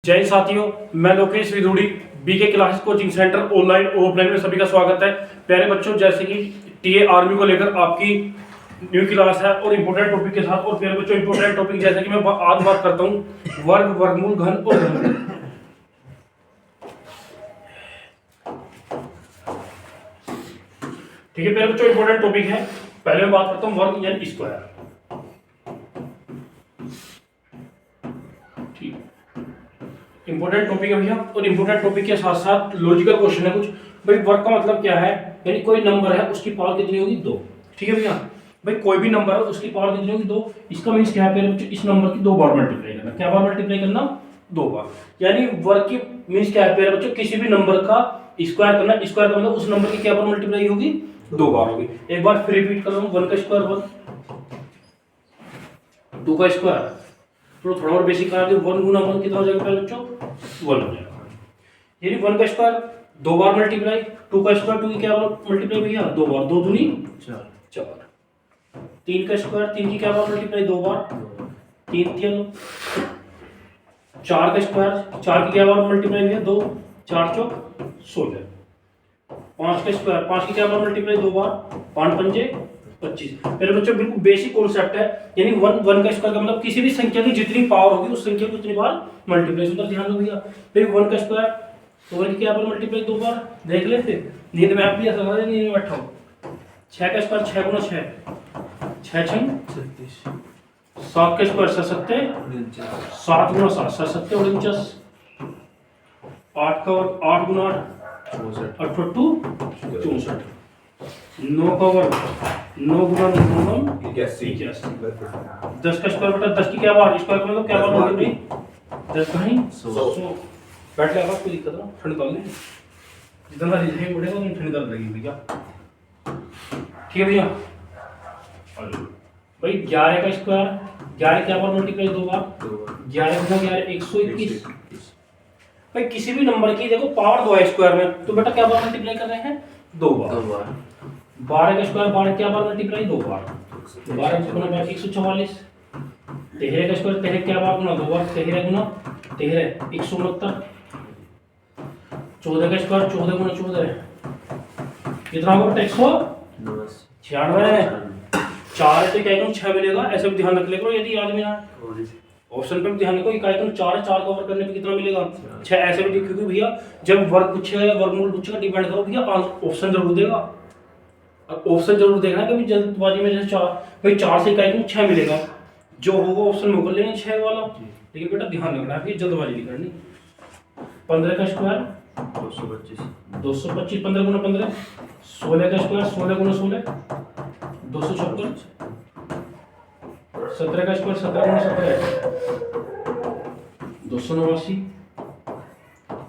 जय हिंद साथियों, मैं Lokesh Vidhuri BK classes coaching centre online और ऑफलाइन में सभी का स्वागत है। प्यारे बच्चों, जैसे कि टीए आर्मी को लेकर आपकी न्यू क्लास है और इम्पोर्टेंट टॉपिक के साथ। और प्यारे बच्चों, इम्पोर्टेंट टॉपिक जैसे कि मैं आज बात करता हूँ वर्ग, वर्गमूल, घन और घन। ठीक है प्यारे बच्चों, इम्पोर्टेंट टॉपिक है। पहले मैं बात करता हूँ वर्ग यानी स्क्वायर। इंपॉर्टेंट टॉपिक है भैया, और इंपॉर्टेंट टॉपिक के साथ साथ लॉजिकल क्वेश्चन है कुछ। भाई वर्ग का मतलब क्या है, यानी कोई नंबर है उसकी पावर कितनी होगी, 2। ठीक है भैया, भाई कोई भी नंबर है उसकी पावर कितनी होगी, 2। इसका मींस क्या है, इस नंबर की 2 बार मल्टीप्लाई करना। क्या बार मल्टीप्लाई करना, 2 बार। यानी वर्ग की मींस क्या है प्यारे बच्चों, किसी भी नंबर का स्क्वायर करना। स्क्वायर का मतलब उस नंबर की क्या बार मल्टीप्लाई होगी, 2 बार होगी। एक बार फिर रिपीट कर रहा हूं, 1 का स्क्वायर 1, 2 का स्क्वायर, तो थोड़ा और बेसिक करा दे, 1 गुना 1 कितना हो जाएगा प्यारे बच्चों, 1 हो जाएगा। यानी 1 का स्क्वायर 2 बार मल्टीप्लाई, 2 का स्क्वायर 2 की क्या बार मल्टीप्लाई भैया, 2 बार, 2 दूनी 4। 3 का स्क्वायर 3 की क्या बार मल्टीप्लाई, 2 बार, 3 3। 4 का स्क्वायर 4 की क्या बार मल्टीप्लाई भैया, 2, 4 चौक 16। 5 का स्क्वायर 5 की क्या बार मल्टीप्लाई, 2 बार, 5 पंजे 25। मेरे बच्चों बिल्कुल बेसिक कॉन्सेप्ट है। यानी 1 का स्क्वायर का मतलब किसी भी संख्या की जितनी पावर होगी उस संख्या को उतनी बार मल्टीप्लाई। सुंदर ध्यान दो भैया। फिर 1 का स्क्वायर तो 1 की क्या बार मल्टीप्लाई, 2 बार। देख लेते, नींद में आप भी ऐसा कर, नींद में बैठा हो। 6 का स्क्वायर 6 गुना 6, 6 6 36। 7 का स्क्वायर 7 7 7 गुना 7 7 7 49। 8 का वर्ग 8 गुना 8 64 64। 9 का वर्ग 9 गुना 9 81। 10 का स्क्वायर बेटा 10 की क्या बार, स्क्वायर का मतलब क्या बार होगी भाई, 10 भाई 100। बैठ जाएगा, कोई दिक्कत ना, ठंड डाल लें, जितना रिजल्ट बढ़ेगा उतनी ठंड डाल लगेगी भैया। ठीक है भैया, भाई 11 का स्क्वायर 11 क्या बार मल्टीप्लाई, 2 बार, 11 गुना 11 121। भाई किसी भी नंबर की देखो पावर 2 है स्क्वायर में, तो बेटा क्या बार मल्टीप्लाई कर रहे हैं, 2 बार। 12 का स्क्वायर 12 क्या बार मल्टीप्लाई, 2 बार, 12 गुना 144। 13 का स्क्वायर 13 क्या बार गुना, 2 बार, 13 गुना 13 169। 14 का स्क्वायर 14 गुना 14 कितना होगा बेटा, 196। 4 है तो इकाई क्रम 6 मिलेगा, ऐसे भी ध्यान रख लेगा। यदि याद में ना ऑप्शन पे भी ध्यान रखो, इकाई क्रम 4 है, 4 का वर्ग करने पे कितना मिलेगा, 6। ऐसे भी क्योंकि भैया जब वर्ग पूछेगा वर्गमूल पूछेगा, डिपेंड करो भैया ऑप्शन जरूर देगा। अब ऑप्शन जरूर देखना, कभी जल्दबाजी में जैसे 4 भाई 4 से इकाई क्रम 6 मिलेगा, जो होगा ऑप्शन में कर लेंगे 6 वाला। लेकिन बेटा ध्यान रखना है, जल्दबाजी नहीं करनी। 15 का स्क्वायर 225 15 गुना 15। 16 का स्क्वायर 16 गुना 16 256। 17 का स्क्वायर 17 गुना 17 289।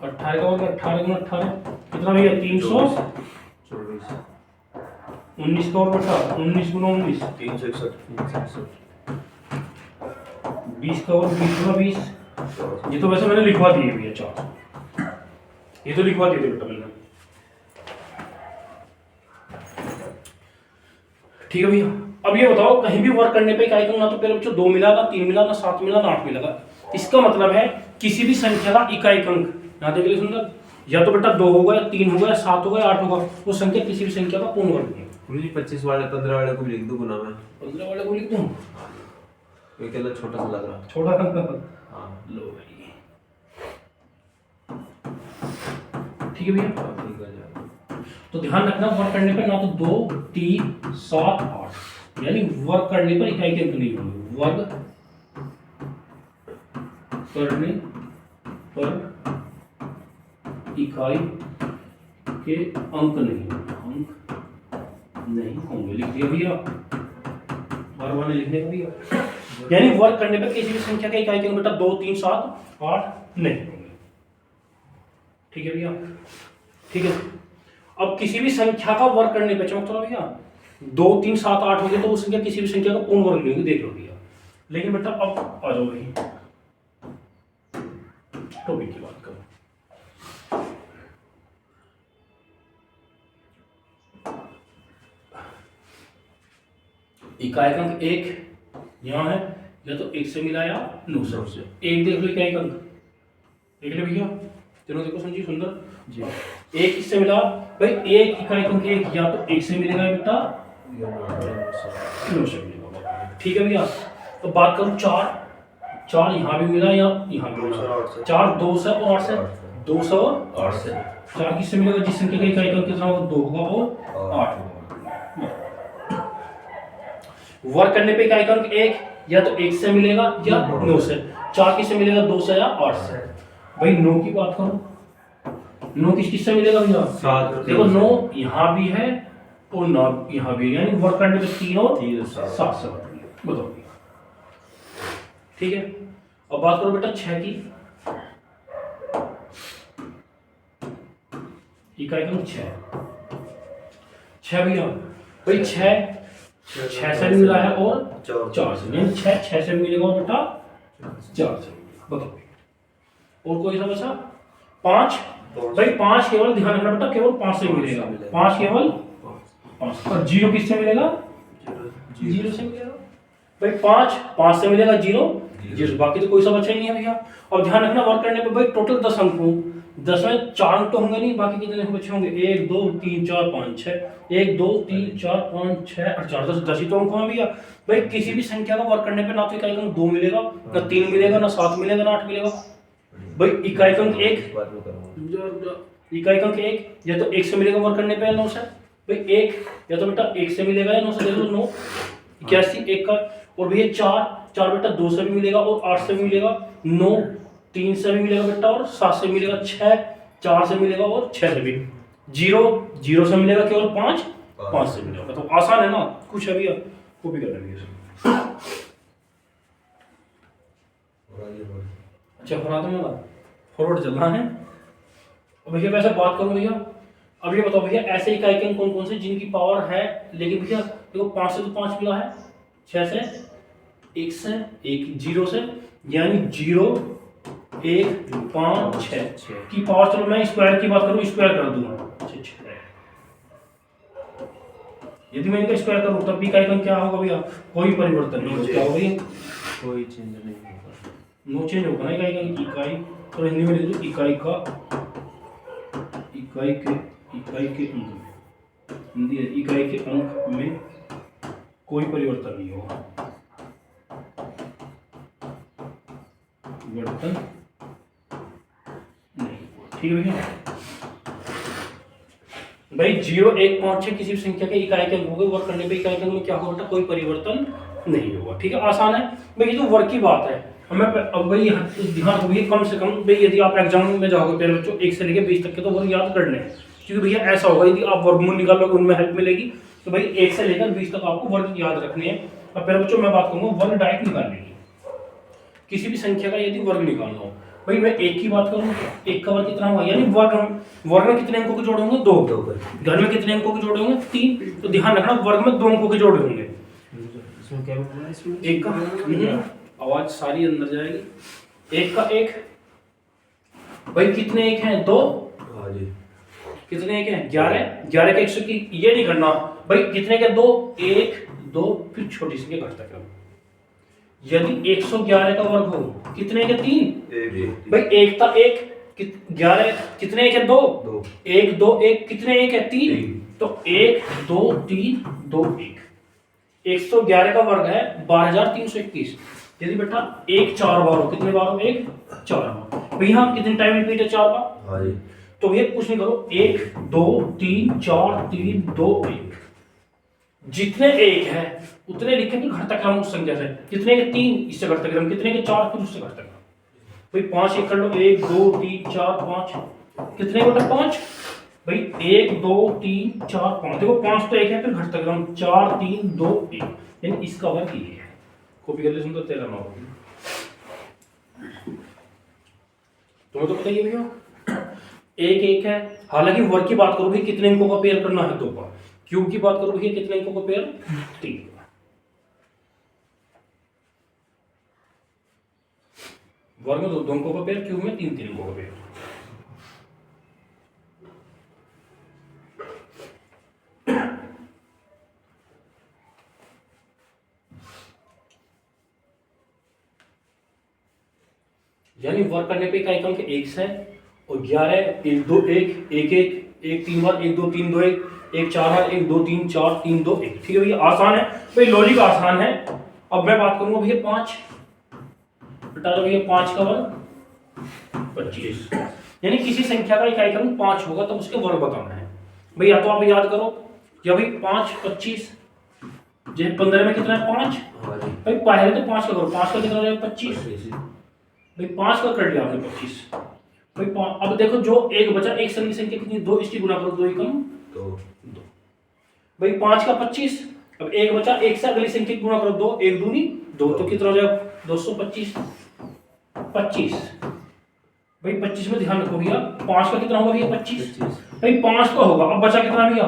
18 का वर्ग 18 गुना 18 कितना भैया, 324। 19 का वर्ग बेटा 19 गुना 19 361। 20 का वर्ग 20 गुना 20, ये तो वैसे मैंने लिखवा दिए भैया 4, ये तो लिखवा दिए थे बेटा मैंने। ठीक है भैया, अब ये बताओ कहीं भी वर्क करने पे इकाई क्रम ना तो पहले बच्चों 2 मिला, ना 3 मिला, ना 7 मिला, ना 8 मिला। इसका मतलब है किसी भी संख्या का इकाई क्रम ना देख ले सुंदर, या तो बेटा 2 होगा, या 3 होगा, या 7 होगा, या 8 होगा। वो संख्या किसी भी संख्या का पूर्ण वर्ग है। 25 वाले 15 वाले को भी लिख दूं गुना में, 15 वाले को लिख दूं, ये क्या छोटा सा लग रहा, छोटा हाँ लो भाई। ठीक है भैया, ठीक है। तो ध्यान रखना वर्क करने पर ना तो 2 3 7 8, यानी वर्क करने पर इकाई के अंक नहीं होंगे। वर्क करने पर इकाई के अंक नहीं होंगे, लिख दिया भैया, बार बार लिखने का भैया। यानी वर्क करने पर किसी भी संख्या के इकाई के अंक बेटा 2 3 7 8 नहीं होंगे। ठीक है भैया, ठीक है। अब किसी भी संख्या का वर्ग करने पे चमक तो भैया 2 3 7 8 हो गए, तो वो संख्या किसी भी संख्या का पूर्ण वर्ग नहीं होगी, देख लो भैया। लेकिन बेटा अब आ जाओ भाई टॉपिक की बात करो। इकाई अंक 1 यहाँ है, या तो 1 से मिला या 9 से। 1 देख लो इकाई अंक, देख ले भैया, तीनों देखो संजीव सुंदर। जी एक किससे मिला भाई, एक इकाई अंक एक या तो एक से मिलेगा बेटा, तीनों से मिलेगा। ठीक है भैया, तो बात करूं चार, चार यहाँ भी मिला या यहाँ भी मिला, चार 2 से और 8 से, 208 से। चार किससे मिलेगा, जिस संख्या का इकाई अंक कितना होगा 2 होगा और 8 होगा। वर्क करने पे इकाई अंक एक या तो 1 से मिलेगा या 9 से। चार किससे मिलेगा, 2 से या 8 से। भाई 9 की बात करो, 9 किससे मिलेगा भैया, 7। देखो 9 यहाँ भी है और 9 यहाँ भी है, यानी वर्क करने पे 3 और 7 से बताओ भैया। ठीक है, अब बात करो बेटा 6 की, इकाई अंक 6 भैया। भाई 6 से भी मिला है और 4 से, यानी 6 से भी मिलेगा और बेटा 4 से बताओ। और कोई सा बचा 5, भाई 5 केवल ध्यान रखना बेटा, केवल 5 से मिलेगा, 5 केवल 5। और 0 किससे मिलेगा, 0 से मिलेगा। भाई 5 से मिलेगा 0, बाकी तो कोई सा बचा ही नहीं है भैया। और ध्यान रखना वर्क करने पे भाई टोटल 10 अंक हो, 10 में 4 अंक तो होंगे नहीं, बाकी कितने अंक बचे होंगे, 1 2 3 4 5 6, 1 2 3 4 5 6 और 4 10 ही तो अंक होंगे भैया। भाई किसी भी संख्या का वर्क करने पे ना तो इकाई अंक 2 मिलेगा, ना 3 मिलेगा, ना 7 मिलेगा, ना 8 मिलेगा। भाई इकाई अंक 1, इकाई अंक 1 या तो 1 से मिलेगा वर्क करने पे 9 से। भाई 1 या तो बेटा 1 से मिलेगा या 9 से, देख लो 9 81 1 का। और भैया 4 बेटा 2 से भी मिलेगा और 8 से भी मिलेगा, 9 3 से भी मिलेगा बेटा और 7 से मिलेगा, 6 4 से मिलेगा और 6 से भी, 0 से मिलेगा केवल 5 से मिलेगा। तो आसान है ना, कुछ है भैया, कॉपी कर लेंगे। अच्छा फरा दूंगा, फॉरवर्ड चलना है। अब भैया वैसे बात करूं भैया, अब ये बताओ भैया ऐसे इकाई के कौन कौन से जिनकी पावर है, लेकिन भैया देखो 5 से तो 5 मिला है, 6 से 1 से 1 0 से, यानी 0 1 5 6 की पावर। चलो मैं स्क्वायर की बात करूं, स्क्वायर कर दूंगा, यदि मैं इनका स्क्वायर करूं तब भी इकाई का क्या होगा भैया, कोई परिवर्तन नहीं होगा। क्या होगा भैया, कोई चेंज नहीं होगा, नो चेंज होगा ना इकाई का। इकाई तो हिंदी में लिख दो, इकाई के अंक में, हिंदी है, इकाई के अंक में कोई परिवर्तन नहीं होगा, परिवर्तन नहीं। ठीक है भैया, भाई 0 1 5 6 किसी भी संख्या के इकाई के अंक होंगे, वर्क करने पे इकाई के अंक में क्या होगा बेटा, कोई परिवर्तन नहीं होगा। ठीक है, आसान है भाई, ये तो वर्क की बात है। हमें अब भाई ध्यान रखिए, कम से कम भाई यदि आप एग्जाम में जाओगे पहले बच्चों 1 से लेकर 20 तक के तो वर्क याद करने हैं, क्योंकि भैया ऐसा होगा यदि आप वर्गमूल निकालोगे उनमें हेल्प मिलेगी, तो भाई 1 से लेकर 20 तक आपको वर्ग याद रखने हैं। अब पहले बच्चों मैं बात करूंगा वर्ग डायरेक्ट निकालने की, किसी भी संख्या का यदि वर्ग निकालना हो। भाई मैं 1 की बात करूं, 1 का वर्ग कितना हुआ, यानी वर्ग में कितने अंकों के जोड़े होंगे, 2। घर में कितने अंकों के जोड़े होंगे, 3। तो ध्यान रखना वर्ग में 2 अंकों के जोड़े होंगे। इसमें क्या बोलना है, इसमें 1 का आवाज सारी अंदर जाएगी, 1 का 1। भाई कितने 1 हैं, 2। हाँ जी, कितने 1 हैं, 11 का 100 की ये नहीं करना भाई, कितने के 2 1 2 फिर छोटी सी के घटता क्रम। यदि 111 का वर्ग हो कितने के 3, भाई 1 था 1, 11 कितने 1 है, 2 1 2 1 कितने 1 है, 3। तो 1 2 3 2 1, 111 का वर्ग है 12321। यदि बेटा 1 4 बार हो, कितने बार हो, 1 4 बार। भैया हम कितने टाइम रिपीट है, 4 बार। हाँ जी, तो भैया कुछ नहीं करो, 1 2 3 4 3 2 1, जितने 1 है उतने लिखे फिर घटता क्रम उस संख्या से, कितने के 3 इससे घटता क्रम, कितने के 4 फिर उससे घटता क्रम। भाई 5 1 कर लो, 1 2 3 4 5, कितने बेटा 5। भाई 1 2 3 4 5, देखो 5 तो 1 है फिर घटता क्रम 4 3 2 1, यानी इसका वर्ग ये है। कॉपी कर ले, सुन तो तेरा नाम तुम्हें तो पता ही है भैया, 1 1 है। हालांकि वर्ग की बात करो भाई कितने अंकों का पेयर करना है, 2 बार। क्यूब की बात करो भैया कितने अंकों का पेयर, 3 बार। वर्ग में 2 अंकों का पेयर, क्यूब में 3 अंकों का पेयर। यानी वर्क करने पे इकाई क्रम के 1 है और 11 1 2 1 1 1 1 3 बार 1 2 3 2 1 1 4 बार 1 2 3 4 3 2 1। ठीक है भैया, आसान है भाई, लॉजिक आसान है। अब मैं बात करूंगा भैया 5 बटा दो भैया 5 का वर्ग 25, यानी किसी संख्या का इकाई क्रम 5 होगा तब उसके वर्ग बताना है भैया। तो आप याद करो या भाई 5 25 जैसे 15 में कितना है 5 हाँ जी। भाई पहले तो 5 का करो, 5 का कितना हो जाएगा 25 25 भाई 5 का कर लिया आपने 25 भाई अब देखो जो एक बचा, एक संख्या संख्या कितनी 2, इसकी गुणा करो 2 एकम तो 2 भाई 5 का 25। अब एक बचा, एक से अगली संख्या की गुणा करो 2, 1 दूनी 2 तो कितना हो जाएगा 225 25 भाई 25 में ध्यान रखो भैया 5 का कितना होगा भैया 25 भाई 5 का होगा। अब बचा कितना भैया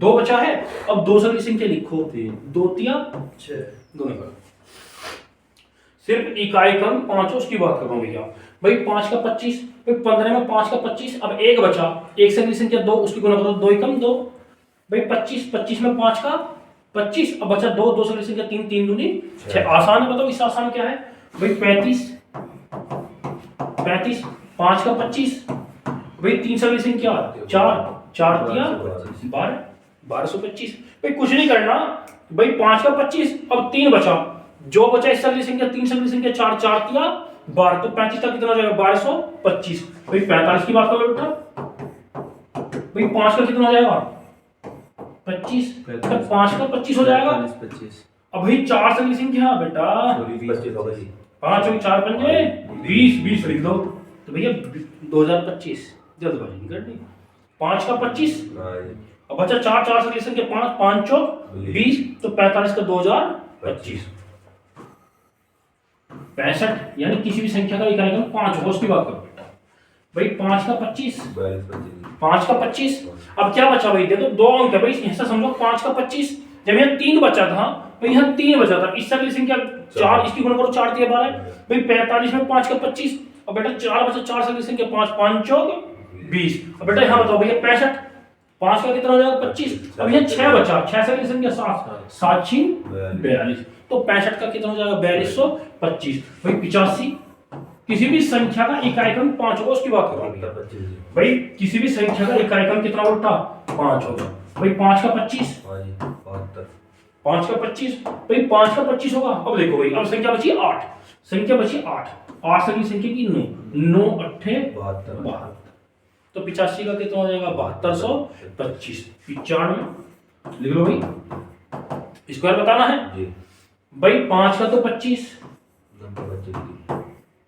2 बचा है। अब 2 से अगली संख्या लिखो 2 तिया 6 गुणा करो। सिर्फ इकाई क्रम 5 उसकी बात कर रहा हूं भैया। भाई 5 का 25 भाई 15 में 5 का 25। अब एक बचा, एक से अगली संख्या 2, उसकी गुणा करो 2 एकम 2 भाई 25 25 में 5 का 25। अब बचा 2 2 से अगली संख्या 3 3 दूनी 6। आसान है, बताओ इससे आसान क्या है भाई 35 35 5 का 25 भाई 3 से अगली संख्या 4 4 तिया 12 1225 भाई कुछ नहीं करना भाई 5 का 25। अब 3 बचा, जो बचा इससे अगली संख्या 3 से अगली संख्या 4 4 तिया 12 तो 35 का कितना हो जाएगा 1225 भाई 45 की बात कर लो बेटा भाई 5 का कितना हो जाएगा 25 तो 5 का 25 हो जाएगा। 25 अब भाई 4 से अगली संख्या बेटा 25 होगा जी। 5 और 4 पंजे 20 20 लिख दो तो भैया 2025 जल्दबाजी नहीं करनी। 5 का 25 अब बचा 4 4 से अगली संख्या 5 5 चौक 20 तो 45 का 2025 65 यानी किसी भी संख्या का इकाई क्रम 5 होगा उसकी बात करो बेटा भाई 5 का 25 5 का 25। अब क्या बचा भाई देखो 2 अंक है भाई, ऐसा समझो 5 का 25 जब यहाँ 3 बचा था भाई यहाँ 3 बचा था, इससे अगली संख्या 4 इसकी गुणा करो 4 तिया 12 भाई 45 में 5 का 25। अब बेटा 4 बचा, 4 से अगली संख्या 5 5 चौक 20। अब बेटा यहाँ बताओ भैया 65 5 का कितना हो जाएगा 25। अब यहाँ 6 बचा, 6 से अगली संख्या 7 7 6 42 तो 65 का कितना हो जाएगा 4225 भाई 85 किसी भी संख्या का इकाई क्रम 5 होगा उसकी बात कर रहा हूं भाई। किसी भी संख्या का इकाई क्रम कितना उल्टा 5 होगा भाई 5 का 25 5 का 25 भाई 5 का 25 होगा। अब देखो भाई अब संख्या बची 8, संख्या बची 8 8 से अगली संख्या की 9 9 8 72 तो 85 का कितना हो जाएगा 7225 95 लिख लो भाई, स्क्वायर बताना है भाई 5 का तो 25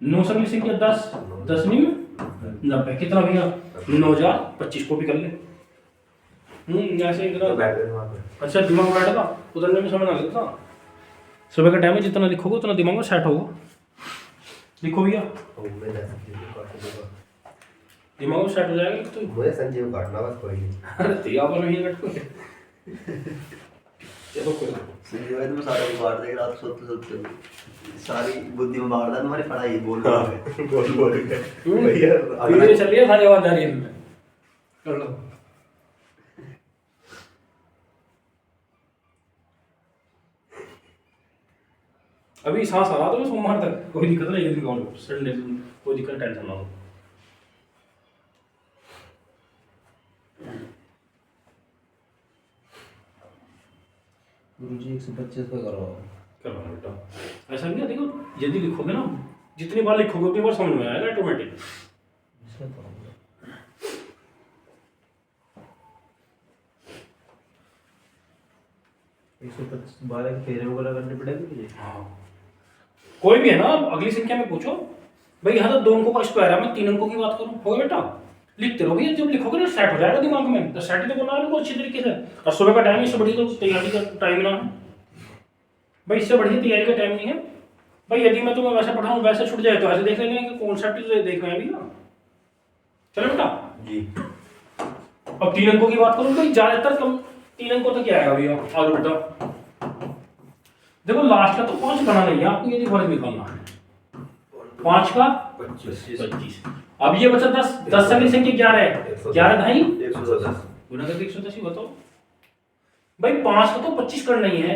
9 से अगली संख्या 10 10 नहीं 90 कितना भैया 9025 को भी कर ले। ऐसे अच्छा दिमाग में बैठेगा उतरने में समय ना लगता। सुबह का टाइम है, जितना लिखोगे उतना दिमाग में सेट होगा। लिखो भैया दिमाग में सेट हो जाएगा तो मुझे संजीव काटना बस कोई नहीं। अरे तेरा पर नहीं कट को चलो कोई संजीव भाई तुम सारा बिगाड़ देगा, रात सोते सोते सारी बुद्धि में बाहर तुम्हारी पढ़ाई बोल बोल भैया अभी चलिए सारी आवाज आ रही है कर लो। अभी सांस आ रहा तो मैं सोमवार तक कोई दिक्कत नहीं, एक दिन गाँव संडे कोई दिक्कत टेंशन ना हो। गुरुजी 125 का करवा बेटा ऐसा नहीं है। देखो यदि लिखोगे ना जितनी बार लिखोगे उतनी बार समझ में आएगा ऑटोमेटिक। बारह की 13 वगैरह करनी पड़ेगी मुझे। हाँ कोई भी है ना, अगली संख्या में पूछो भाई यहाँ तो 2 अंकों का स्क्वायर है, मैं 3 अंकों की बात करूँ होगा बेटा लिखते रहो भैया। जब लिखोगे ना सेट हो जाएगा दिमाग में, तो सेट तो करना है अच्छी तरीके से। और सुबह का टाइम इससे बढ़िया तो तैयारी का टाइम ना है भाई, इससे बढ़िया तैयारी का टाइम नहीं है भाई। यदि मैं तुम्हें वैसे पढ़ाऊँ वैसे छूट जाए तो ऐसे देख लेंगे कि कॉन्सेप्ट देख रहे हैं भैया। चलो बेटा जी। अब 3 अंकों की बात करूँ भाई, ज्यादातर कम 3 अंकों तक क्या आएगा भैया। आओ बेटा देखो लास्ट का तो 5 बना नहीं है आपको, यदि वर्ग निकालना है 5 का 25। अब ये बचा 10 10 से अगली संख्या 11 है 11 ढाई 110 गुना करके 110 ही बताओ भाई। 5 का तो 25 करना ही है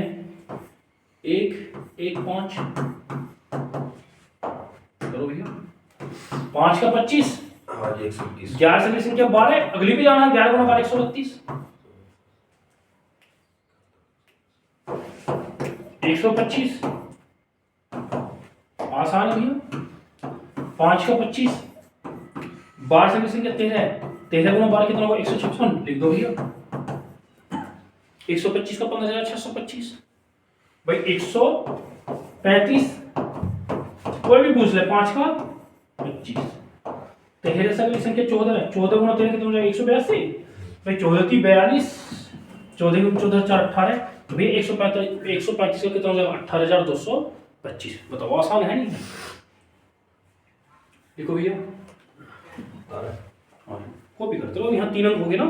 1 1 5 करो भैया। 5 का 25, हाँ जी 120। 11 से अगली संख्या 12, अगली भी जाना है 11 गुना 12 132, 125 आसान है भैया। 5 का 25, 12 से अगली संख्या 13, 13 गुना 12 कितना होगा 156, लिख दो भैया। 125 का 15,625 भाई 135, कोई भी पूछ ले। 5 का 25, 13 से अगली संख्या 14 है, 14 गुना 13 कितना हो जाएगा 182 भाई। 14 की 42, 14 की 14 4 18 तो भैया 135 का कितना हो जाएगा 18,225। बताओ आसान है नहीं? देखो भैया कॉपी करते रहो, यहाँ 3 अंक हो गए ना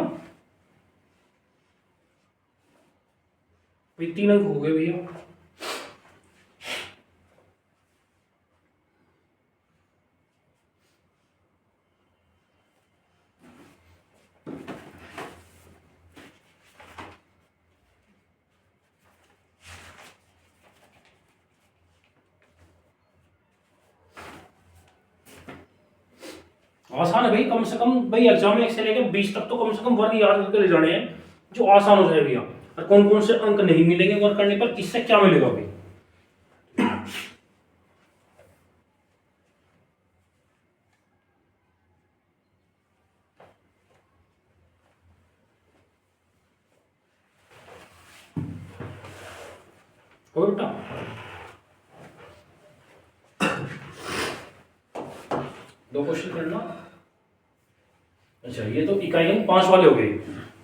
भाई, 3 अंक हो गए भैया। आसान है भाई, कम से कम भाई एग्जाम में 1 से लेकर 20 तक तो कम से कम वर्ग याद करके ले जाने हैं जो आसान हो जाए भैया। और कौन कौन से अंक नहीं मिलेंगे वर्ग करने पर, किससे क्या मिलेगा भाई। और बेटा दो क्वेश्चन करना। अच्छा ये तो इकाई अंक 5 वाले हो गए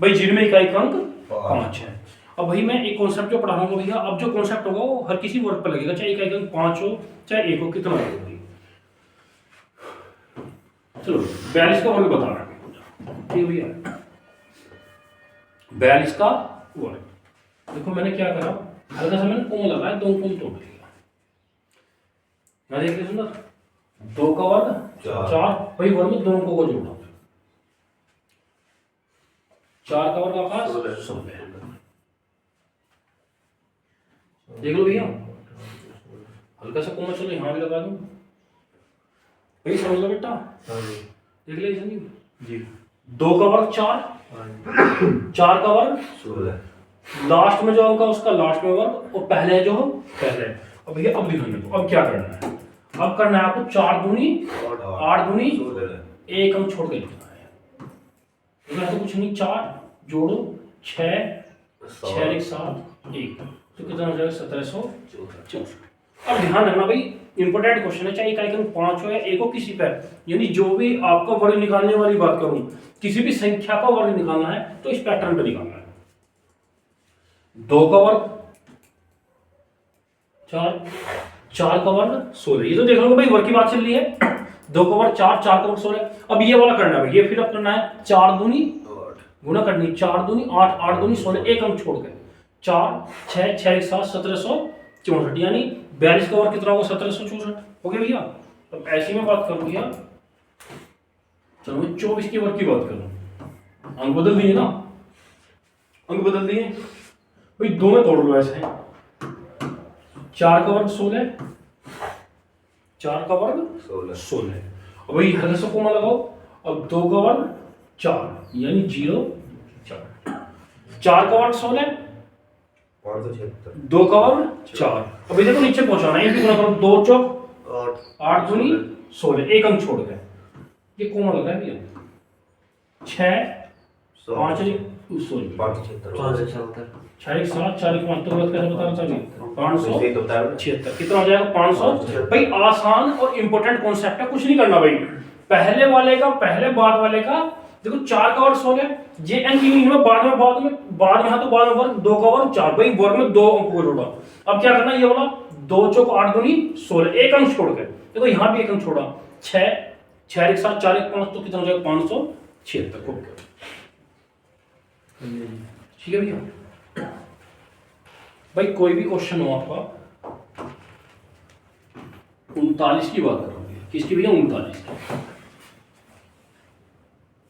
भाई, जिनमें इकाई अंक 5 है। अब भाई मैं एक कॉन्सेप्ट जो पढ़ा रहा हूँ भैया, अब जो कॉन्सेप्ट होगा वो हर किसी वर्ग पर लगेगा, चाहे इकाई अंक 5 हो चाहे 1 हो, कितना लगेगा भाई। चलो 42 का वर्ग बता रहा है, ठीक भैया 42 का वर्ग। देखो मैंने क्या करा, हल्का सा मैंने कोमा लगाया, 2 कोम तोड़ लिया। यहाँ देखिए सुंदर, 2 का वर्ग 4 भाई, वर्ग में 2 अंकों को जोड़ा, 4 का वर्ग आपका 16। देख लो भैया, हल्का सा कोमा चलो यहाँ भी लगा दूं भाई, समझ लो बेटा। देख ले संजीव जी, 2 का वर्ग 4, 4 का वर्ग 16, लास्ट में जो अंक है उसका लास्ट में वर्ग, और पहले जो पहले। अब भैया अब लिखने दो, अब क्या करना है, अब करना है आपको 4 दूनी 8 दूनी 1 अंक छोड़ के लिखना है। तो कुछ नहीं, 4 जोड़ो 6 6 1 7 1 तो कितना हो जाएगा 1764। अब ध्यान रखना भाई, इंपॉर्टेंट क्वेश्चन है, चाहे इकाई अंक 5 हो या 1 हो, किसी पर यानी जो भी आपका वर्ग निकालने वाली बात करूं, किसी भी संख्या का वर्ग निकालना है तो इस पैटर्न पे निकालना है। 2 का वर्ग 4, 4 का वर्ग 16, ये तो देख लो भाई वर्ग की बात चल रही है। 2 का वर्ग 4, 4 का वर्ग 16। अब ये वाला करना है, ये फिर अब करना है 4 दूनी गुना करनी, 4 दूनी 8, 8 दूनी 16, 1 अंक छोड़ के 4 6 6 1 7 1764, यानी 42 का वर्ग कितना होगा 1764 हो गया भैया। अब ऐसी में बात करूं भैया, चलो मैं 24 के वर्ग की बात करूं, अंक बदल दिए ना, अंक बदल दिए भाई, 2 में तोड़ लो ऐसे। 4 का वर्ग 16, 4 का वर्ग 16। अब भाई हल्का सा कोमा लगाओ, अब 2 का वर्ग 4 यानी 0 4, 4 का वर्ग 16, 2 का वर्ग 4। अब इधर को नीचे पहुंचाना है, गुना करो 2 चौक 8 दूनी 16, 1 अंक छोड़ गए, ये कोमा लग रहा है भैया। 6 5 सॉरी 6 1 7 4 1 5 तो गलत कैसे बता रहा था, 576 कितना हो जाएगा 500 भाई। आसान और इंपॉर्टेंट कॉन्सेप्ट है, कुछ नहीं करना भाई। पहले वाले का पहले, बाद वाले का देखो, 4 का वर्ग 16, ये अंक यूनिट में बाद में यहाँ तो बाद में वर्ग 2 का वर्ग 4 भाई, वर्ग में 2 अंकों को जोड़ा। अब क्या करना है, ये वाला 2 चौक 8 दूनी 16, 1 अंक छोड़ के देखो, यहाँ भी 1 अंक छोड़ा, 6 6 1 7 4 1 5 तो कितना हो जाएगा 576। ठीक है भैया। भाई कोई भी क्वेश्चन हो आपका, 39 की बात करोगे, किसकी भैया 39 की,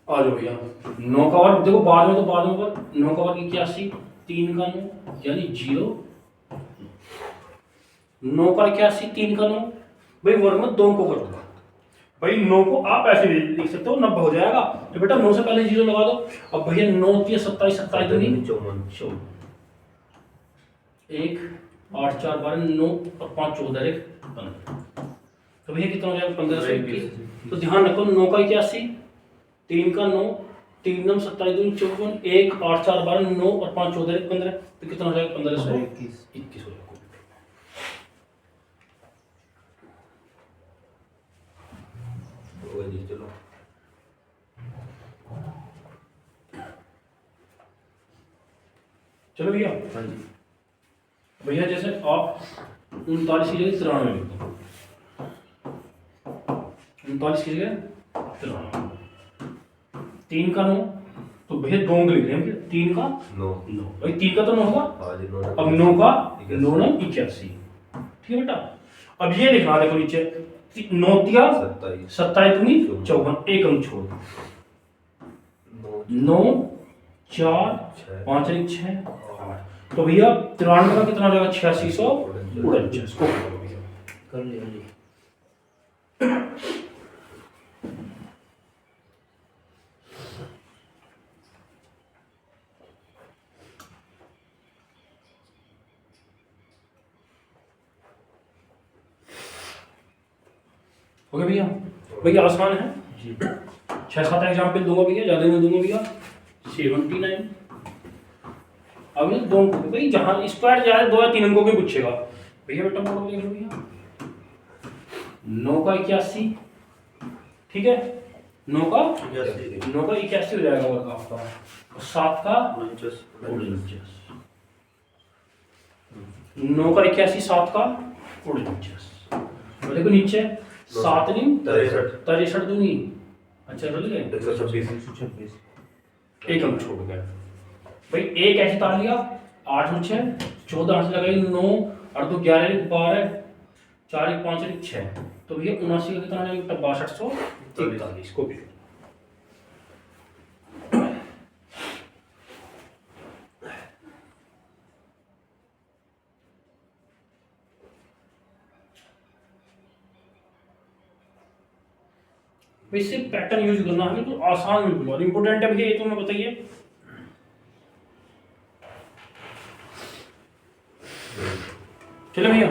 आ जाओ भैया। 9 का वर्ग देखो, बाद में तो बाद में वर्ग, 9 का वर्ग 81, 3 का 9 यानी 0, 9 का 81 3 का 9 भाई, वर्ग में 2 को करूंगा भाई 9 को आप ऐसे भी लिख सकते हो, 90 हो जाएगा। तो बेटा 9 से पहले 0 लगा दो। अब भैया 9 3 27 27 दूनी 54 1 8 4 12 9 और 5 14 1 15। तो भैया कितना हो जाएगा 1521। तो ध्यान रखो 9 का 81, 3 का 9, 3 9 27 दूनी 54, 1 8 4 12 9 और 5 14 1 15। तो कितना हो जाएगा 1521 हो जाएगा। होगा जी। चलो चलो भैया। हाँ जी। भैया जैसे आप 39 की जगह 93 लिख दो, 39 की जगह 93, 3 का 9, तो भैया 2 अंक लिख रहे हैं, 3 का 9 9, भाई 3 का तो 9 होगा। हाँ जी 9 अब 9 का 9 9 81, ठीक है बेटा। अब ये लिखना देखो नीचे 9 तिया 27 दूनी 54, एक अंक छोड़ दो, 9 4 5 1 6 8। तो भैया 93 का कितना हो जाएगा 8649 को कर लिया जी। हो गया भैया। भैया आसान है जी। 6-7 एग्जाम्पल दूंगा भैया, ज्यादा नहीं दूंगा भैया। 79 अब ये दो भाई जहां स्क्वायर जाए 2 या 3 अंकों के पूछेगा भैया। बेटा बोलो देख लो भैया 9 का 81, ठीक है 9 का 81 हो जाएगा वर्ग आपका, और 7 का 49, 9 का 81 7 का 49। और देखो नीचे 7 नहीं 63 दूनी, अच्छा रल गए 126 एक अंक छोड़ गया भाई। एक ऐसे तार लिया 8 और 6 14 8 लगाई 9 और 2 11 12 4 1 5 1 6। तो भैया 79 का कितना आ जाएगा 6243 को भी। वैसे पैटर्न यूज करना है तो आसान बिल्कुल और इंपॉर्टेंट है भैया, ये तो मैं बताइए। चलो भैया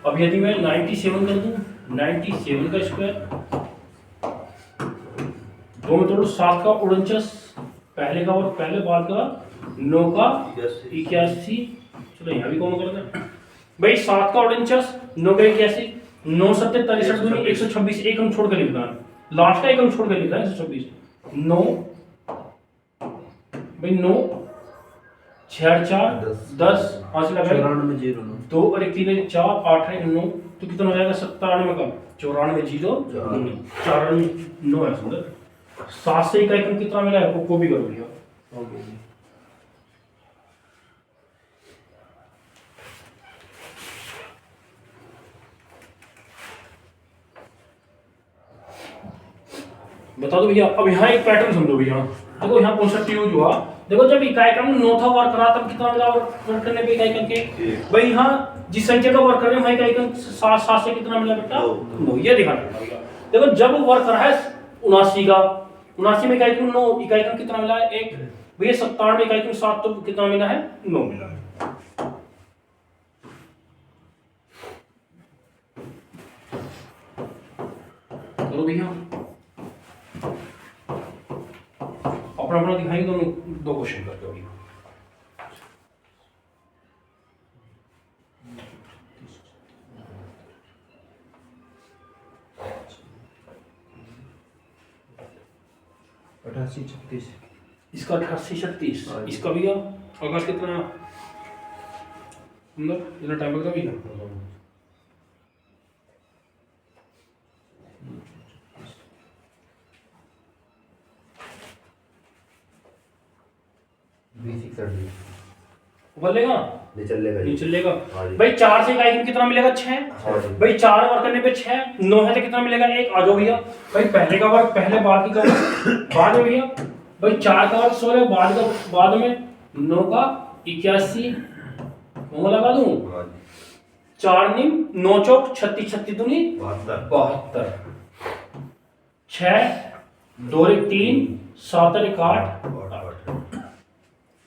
अब यदि मैं 97 कर दूं, 97 का स्क्वायर 2 में तोड़ो 7 का 49, पहले का और पहले बाद का 9 का 81। चलो यहाँ भी कौन कर दे भाई 7 का 49 9 का 81 9 7 63 दूनी 126, एक अंक छोड़ कर लिखना है, लास्ट का एक अंक छोड़ कर लिखना है 126। 9 भाई 9 6 4 10 5 लगाए 2 और 1 3 4 8 है 9। तो कितना हो जाएगा 97 का 94 0 94 9 है सुंदर। 7 से इकाई अंक कितना मिला है को भी करो भैया। बता दो भैया। अब यहाँ एक पैटर्न समझो भैया, देखो यहाँ कॉन्सेप्ट यूज हुआ। देखो जब इकाई क्रम 9 था वर्क करा तब कितना मिला वर्क करने पे इकाई क्रम के भाई यहाँ जिस संख्या का वर्क कर रहे हैं वहाँ इकाई क्रम 7 से कितना मिला बेटा 9। ये ध्यान रखना भैया। देखो जब वर्क रहा है 79 का 79 में इकाई क्रम 9 इकाई क्रम कितना मिला है 1 भैया। 97 में इकाई क्रम 7 तो कितना मिला है 9 मिला है। चलो भैया अपना अपना दिखाएंगे दोनों दो क्वेश्चन करके अभी। इसका 88 36 इसका भैया अगस्त कितना अंदर इतना टाइम लगता भैया। लेगा नहीं चलेगा नहीं चलेगा भाई। 4 से इकाई कितना मिलेगा 6 भाई। 4 वर्क करने पे 6 9 है तो कितना मिलेगा 1। आ जाओ भैया भाई पहले का वर्क पहले बाद की का बाद में भैया भाई 4 का वर्क 16 बाद में 9 का 81 वो लगा दूं 4 9 9 चौक 36 36 दूनी 72। 6 2 एक 3 7 एक 8।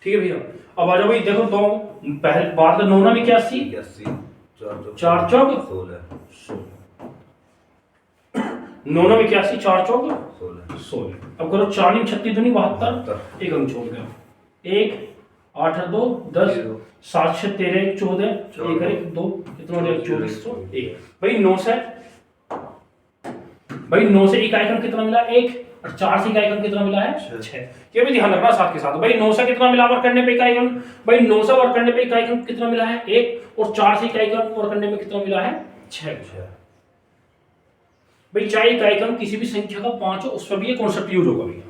ठीक है भैया, अब आ जाओ भाई, देखो दो पहले बार का 9 में 81, 4 चौक 9 में 81, 4 चौक 16। अब करो 4 × 36 दूनी 72, एक अंक छोड़ गया, 1 8 2 10 7 6 13 1 14 1 1 2 कितना हो जाएगा 2401। भाई 9 से एक आइकन कितना मिला 1, और 4 से एक आइकन कितना मिला है 6। ये भी ध्यान रखना साथ के साथ। भाई 9 से कितना मिला वर्क करने पे एक आइकन, भाई 9 से वर्क करने पे एक आइकन कितना मिला है 1, और 4 से एक आइकन वर्क करने पे कितना मिला है 6। भाई चाहे एक आइकन किसी भी संख्या का 5 हो, उस पर भी ये कॉन्सेप्ट यूज होगा भैया।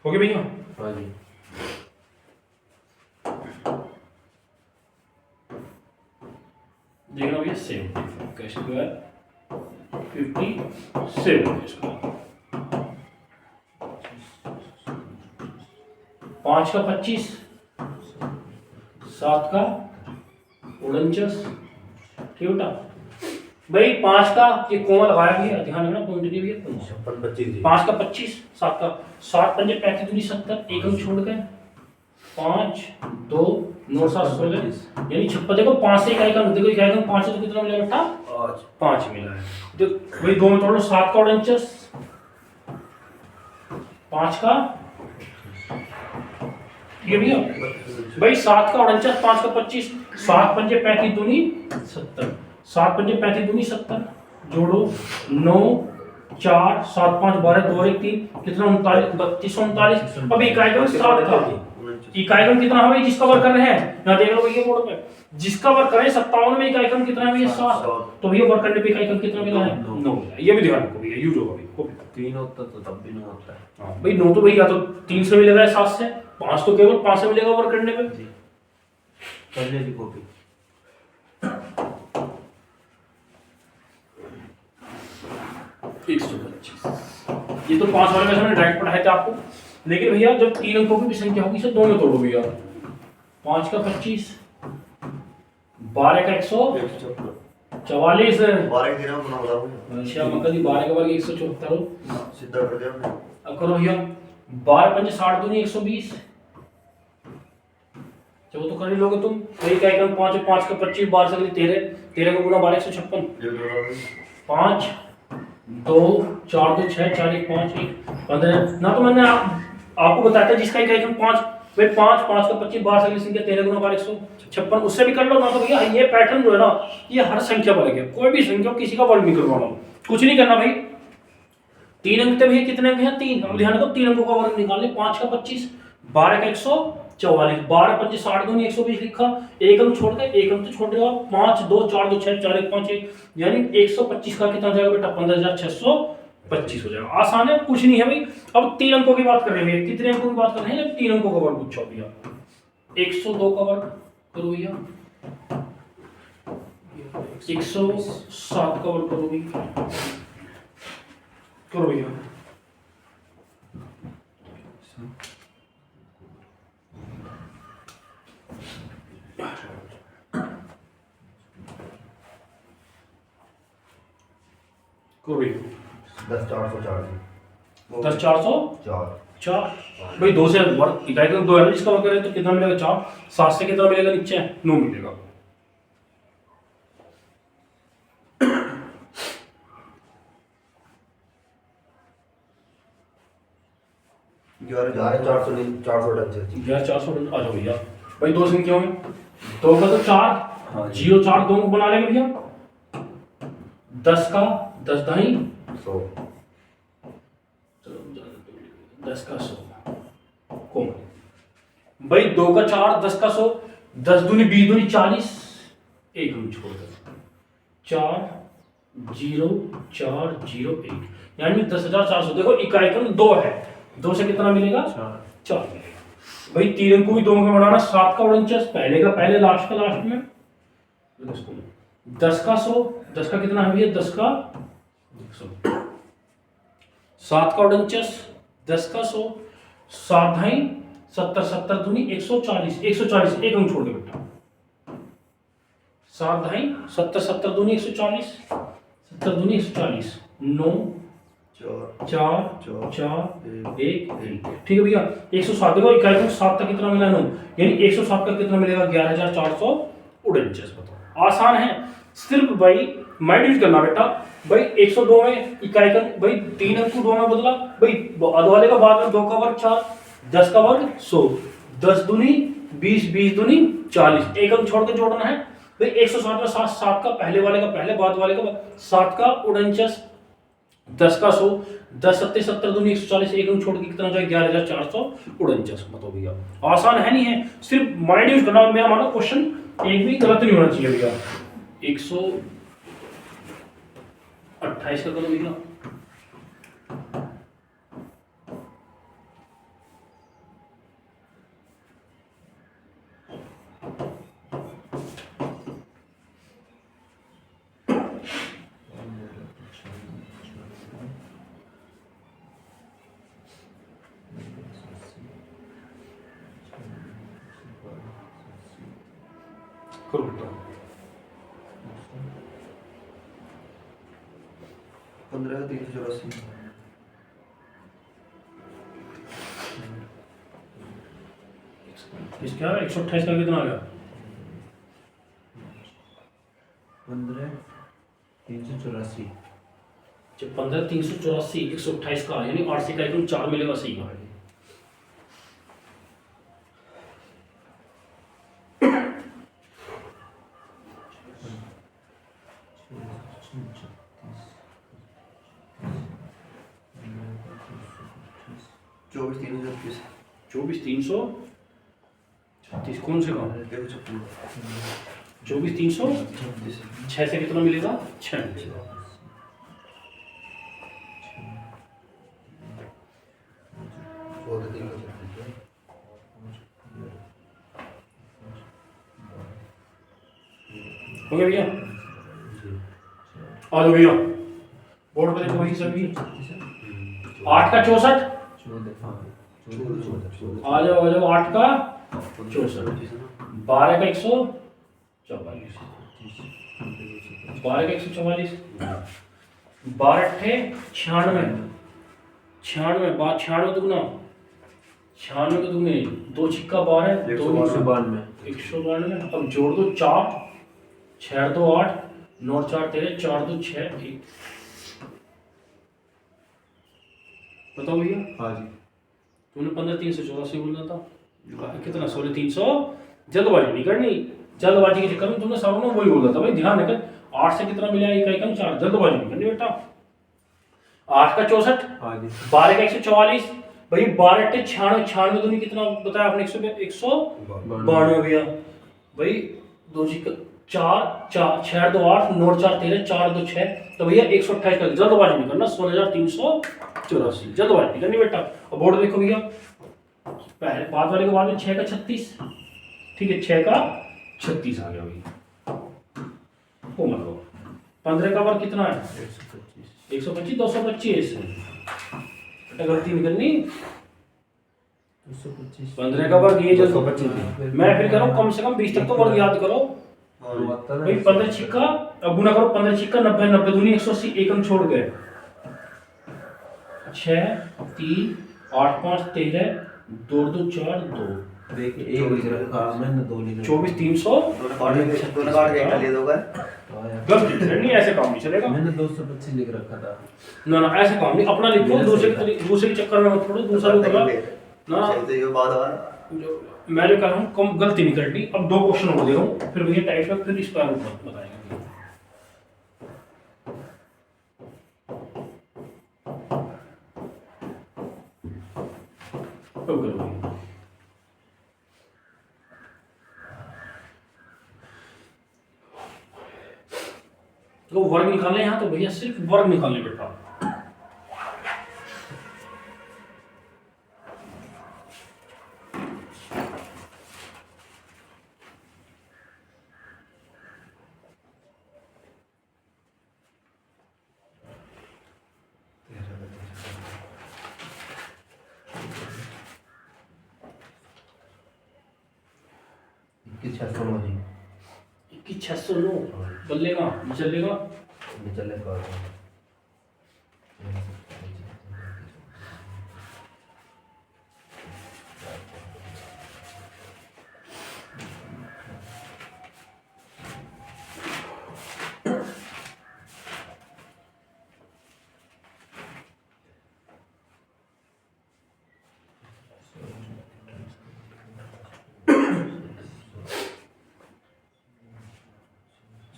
हो गया भैया? हाँ जी। देखना भैया 75 का स्क्वायर 57 का स्क्वायर, 5 का 25, 7 का 49। ठीक बेटा, भाई 5 का ये कोमा लगाया गया, ध्यान रखना पॉइंट नहीं भैया, 5 का 25, 7 का 7 5 35 दूनी 70, एक अंक छोड़ गए, 5 2 9 7 16 यानी 56। देखो 5 से एक आइकन, देखो एक आइकन 5 से तो कितना मिला बेटा 5 मिला है। तो भाई दो में तोड़ लो, 7 का 49, 5 का, ठीक है भैया, भाई 7 का 49, 5 का 25, 7 5 35 दूनी 70, 7 5 35 दूनी 70, जोड़ो 9 4 7 5 12 2 1 3 कितना 39 32 39। अब एक आइकन 7 का एक आइकन कितना है भाई जिसका वर्क कर रहे हैं, यहाँ देख लो भैया बोर्ड पे, जिसका वर्क करे 57 में एक आइकन कितना है भैया 7, तो भैया वर्क करने पे एक आइकन कितना मिला है 9। ये भी ध्यान रखो भैया, यूज होगा भैया। 3 होता तो तब भी 9 होता है। हाँ भाई 9 तो भैया तो 3 से मिलेगा 7 से, 5 तो केवल 5 से मिलेगा वर्क करने पे। करने की कॉपी 125। ये तो 5 वाले में हमने डायरेक्ट पढ़ाया था आपको, लेकिन भैया जब 3 अंकों की भी संख्या होगी इसे 2 में तोड़ो भैया। 5 का 25, 12 का 144, 12 गिरा बना रहा हूं। अच्छा मगर 12 का वर्ग 174 हो। सीधा कर दिया हमने। अब करो भैया 12 5 60 दूनी 120, चलो तो कर ही लोगे तुम। वही का आइकन 5 और 5 का 25, 12 से 13, 13 को गुना 12 156, 5 2 4 2 6 4 1 5 1 15 ना। तो मैंने आपको बताया था जिसका एक आइकन 5, भाई 5 5 का 25, 12 से अगली संख्या 13 गुना 12 156, उससे भी कर लो ना। तो भैया ये पैटर्न जो है ना ये हर संख्या पर है, कोई भी संख्या किसी का वर्ग नहीं करवाना, कुछ नहीं करना भाई। 3 अंक थे भैया, कितने अंक हैं 3। अब ध्यान रखो 3 अंकों का वर्ग निकालने, 5 का 25, 12 का 144, 12 5 60 दूनी 120 लिखा, एक अंक छोड़ गए, एक अंक तो छोड़ रहे हो आप, 5 2 4 2 6 4 1 5 1 यानी 125 का कितना जाएगा बेटा 15625 हो जाएगा। आसान है, कुछ नहीं है भाई। अब 3 अंकों की बात कर रहे हैं, कितने अंकों की बात कर रहे हैं, 3 अंकों का वर्ग पूछो भैया। 102 का वर्ग करो भैया, 107 का वर्ग करो भैया, करो भैया। करो भैया 10 404 10 404 4 भाई 2 से वर्ग इकाई का 2 है ना, जिसका वर्ग करें तो कितना मिलेगा 4, 7 से कितना मिलेगा नीचे 9 मिलेगा। यार 400 यार 400 आ जाओ भैया। भाई 2 संख्या में 2 का तो 4 0 4 2 को बना लेंगे भैया। 10 का 10 दाई 100 10 का 100 कौन भाई 2 का 4 10 का 100, 10 दूनी 20 दूनी 40, एक हम छोड़ दो 4 0 4 0 1 यानी 10,400। देखो इकाई का 2 है, 2 से कितना मिलेगा 4 मिलेगा। भाई 3 अंकों भी 2 में बनाना, 7 का 49 पहले का पहले लास्ट का लास्ट में, 10 का 100, 10 का कितना है भैया 10 का 7 का 49, 10 का 100, 7 ढाई 70 70 दूनी 140 140 एक अंक छोड़ दो बेटा, 7 ढाई 70, 70 दूनी 140, 70 दूनी 140, 9 चार 4 4 1 ठीक है भैया। 107 देखो इकाई को 7 का कितना मिला 9, यानी 107 का कितना मिलेगा 11,449। बताओ आसान है, सिर्फ भाई माइंड यूज करना बेटा। भाई 102 में इकाई का भाई 3 अंक को 2 में बदला, भाई अध वाले का बाद में 2 का वर्ग 4, 10 का वर्ग 100, 10 दूनी 20, 20 दूनी 40, एक अंक छोड़ के जोड़ना है। भाई 107 में 7, 7 का पहले वाले का पहले, बाद वाले का 7 का 49, 10 का 100, 10 सत्ते 70 दूनी 140, एक अंक छोड़ के कितना जाए 11,449। बताओ भैया आसान है नहीं है, सिर्फ माइंड यूज करना। मेरा मानो क्वेश्चन एक भी गलत नहीं होना चाहिए भैया। 128 का करो भैया। करो बेटा 15,384। इसका 128 का कितना आ गया 15,384। जब 15,384 128 का यानी 8 से का 4 मिलेगा सही का। चौबीस 336। 24,336 कौन से का 24,300 6 से कितना मिलेगा 6 मिलेगा। हो गया भैया। आ जाओ भैया बोर्ड पे देखो वही सभी 8 का 64 आ जाओ 8 का 64, 12 का 144, 12 का 144, 12 अट्ठे 96, 96 बार 96 दुगना 96 का दुगने 2 छिक्का 12 2 192। 192। अब जोड़ दो 4 6 2 8 9 4 13 4 2 6 1। बताओ भैया हाँ जी तूने 15,384 बोला था कितना 16,300। जल्दबाजी नहीं करनी, जल्दबाजी के चक्कर में तुमने सामने वही बोला था भाई। ध्यान रखकर 8 से कितना मिला इकाई का 4, जल्दबाजी नहीं करनी बेटा। 8 का 64, हाँ जी 12 का 144, भाई 12 अट्ठे 96, 96 दूनी कितना बताया आपने 192 भैया। भाई 2 छिक्का 4 4 6 2 8 9 4 13 4 2 6, तो भैया 128 का जल्दबाजी नहीं करना 16,384, जल्दबाजी नहीं करनी बेटा। और बोर्ड देखो भैया पहले बाद वाले के बाद में 6 का 36, ठीक है 6 का 36 आ गया भैया। वो मतलब 15 का वर्ग कितना है 125, 225 बेटा गलती नहीं करनी। 15 का वर्ग ये जो मैं फिर कह रहा हूँ कम से कम 20 तक तो वर्ग याद करो भाई। 15 छिक्का अब गुना करो 15 छिक्का 90, 90 दूनी 180, एक अंक छोड़ गए 6 3 8 5 13 2 2 4 2 देखिए एक लिख रखा मैंने 2 लिख 24,300। दोनों काट के ले दोगे। गलती नहीं, ऐसे काम नहीं चलेगा। मैंने 225 लिख रखा था। ना ना ऐसे काम नहीं, अपना लिखो, दूसरे के चक्कर में मत पड़ो, दूसरा भी बोला ना। तो ये बात है मैं जो कह रहा हूँ कम गलती नहीं करनी। अब 2 क्वेश्चन और दे रहा हूँ फिर भैया टाइप का फिर स्क्वायर रूट बताएंगे। तो करो भैया। तो वर्ग निकालने यहाँ तो भैया सिर्फ वर्ग निकालने बेटा। कि 609 बदलेगा चलेगा। चले कर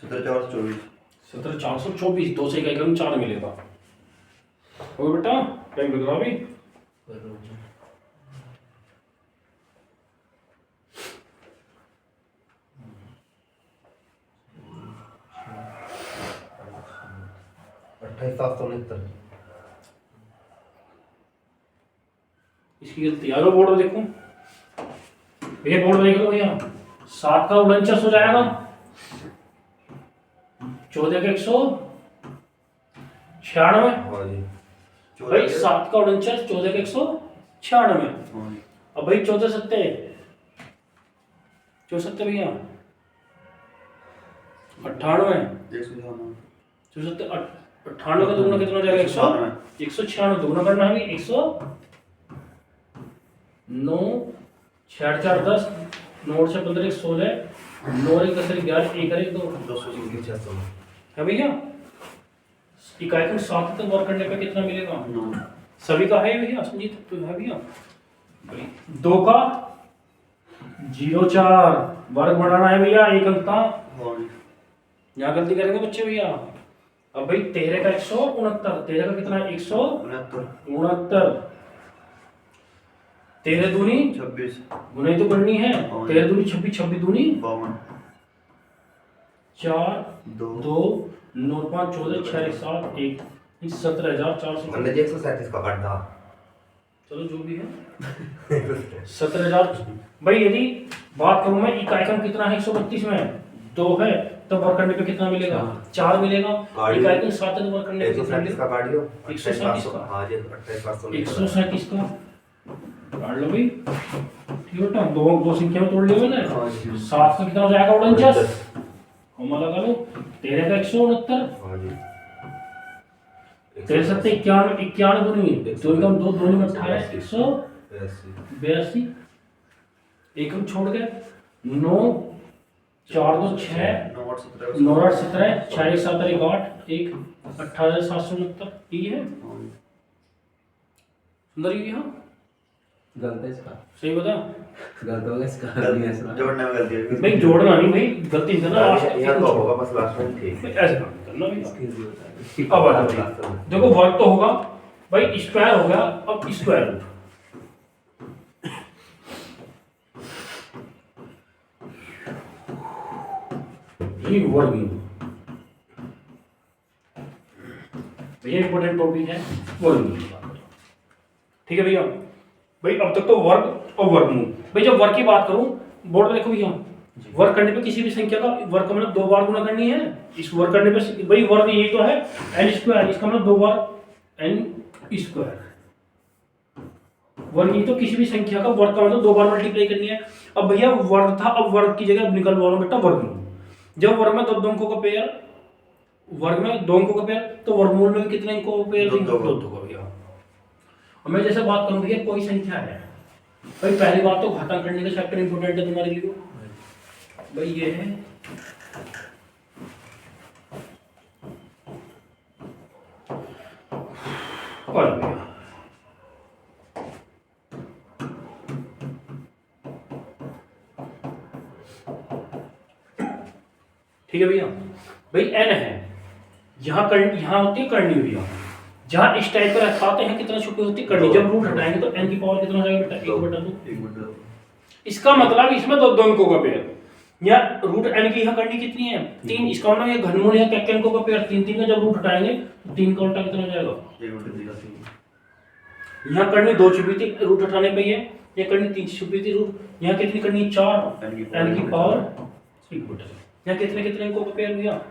17,424 17,424 2 से इकाई कम 4 मिलेगा। हो बेटा टाइम लग रहा अभी। इसकी गलती यारो बोर्ड देखो ये बोर्ड देख लो भैया 7 का 49 हो जाएगा 14 का 196 भाई 7 का 49 14 का 196 अब भाई 14 सत्ते 64 भैया 98 64 98 का दुगना कितना हो जाएगा 196 दुगना करना है 100 9 6 4 10 9 से 15 16 9 1 10 11 1 1 2 है भैया इकाई को 7 तक वर्क करने पे कितना मिलेगा सभी का है भैया संजीत तो है भैया 2 का 04 वर्ग बढ़ाना है भैया एक अंक का यहाँ गलती करेंगे बच्चे भैया अब भाई 13 का 169 13 का कितना है 169 13 दूनी 26 गुना तो करनी है 13 दूनी 26 26 दूनी 52 4 2 2 9 5 14 6 7 1 17,400 137 का काटना चलो जो भी है 17,000 भाई यदि बात करूं मैं इकाई क्रम कितना है 132 में 2 है तो वर्क करने पे कितना मिलेगा 4 मिलेगा इकाई क्रम 7 तक वर्क करने पे कितना 137 का काट लो 137 का हां जी 28500 137 का काट लो भाई ठीक है बेटा दो संख्या में तोड़ लियो ना 7 का कितना हो जाएगा 49 कॉमा लगा लो 13 का 169 हां जी 13 7 91 दूनी तो एकदम 2 दूनी में 18 182 एकम छोड़ गए 9 4 2 6 9 8 17 6 1 7 1 8 1 18,769 ये है सुंदर ये हाँ गलत है इसका सही बता गलत होगा इसका नहीं ऐसा जोड़ने में गलती है भाई जोड़ना नहीं भाई गलती करना यहाँ तो होगा बस लास्ट में ठीक ऐसे काम करना भाई इसकी जरूरत है अब आ जाओ देखो वर्क तो होगा भाई स्क्वायर हो गया अब स्क्वायर रूट ये वर्ग भैया इंपॉर्टेंट टॉपिक है वर्ग ठीक है भैया भाई अब तक तो वर्ग और वर्गमूल भाई जब वर्ग की बात करूं बोर्ड में देखो भैया वर्ग करने पे किसी भी संख्या का वर्ग का मतलब 2 बार गुना करनी है इस वर्ग करने पे भाई वर्ग ये तो है n स्क्वायर इसका मतलब 2 बार n स्क्वायर वर्ग ये तो किसी भी संख्या का वर्ग का मतलब 2 बार मल्टीप्लाई करनी है अब भैया वर्ग था अब वर्ग की जगह निकलवा लो बेटा वर्गमूल जब वर्ग में 2 अंकों का पेयर वर्ग में 2 अंकों का पेयर तो वर्गमूल में भी कितने अंकों का पेयर 2 का भैया और मैं जैसे बात करूं भैया कोई संख्या है भाई पहली बात तो घातांक करने का चैप्टर इंपॉर्टेंट है तुम्हारे लिए भाई ये है और भैया ठीक है भैया भाई n है यहाँ होती है करनी भैया जहाँ इस टाइप पर रखाते हैं कितना छुपी होती है करनी जब रूट हटाएंगे तो n की पावर कितना हो जाएगा बेटा 1/2 इसका मतलब इसमें 2 अंकों का पेयर या रूट n की यहाँ करनी कितनी है 3 इसका मतलब ये घनमूल या कैक अंकों का पेयर 3 3 का जब रूट हटाएंगे तो 3 का उल्टा कितना हो जाएगा यहाँ करनी 2 छुपी थी रूट हटाने पे ये करनी 3 छुपी थी रूट यहाँ कितनी करनी 4 n की पावर 1/2 यहाँ कितने अंकों का पेयर भैया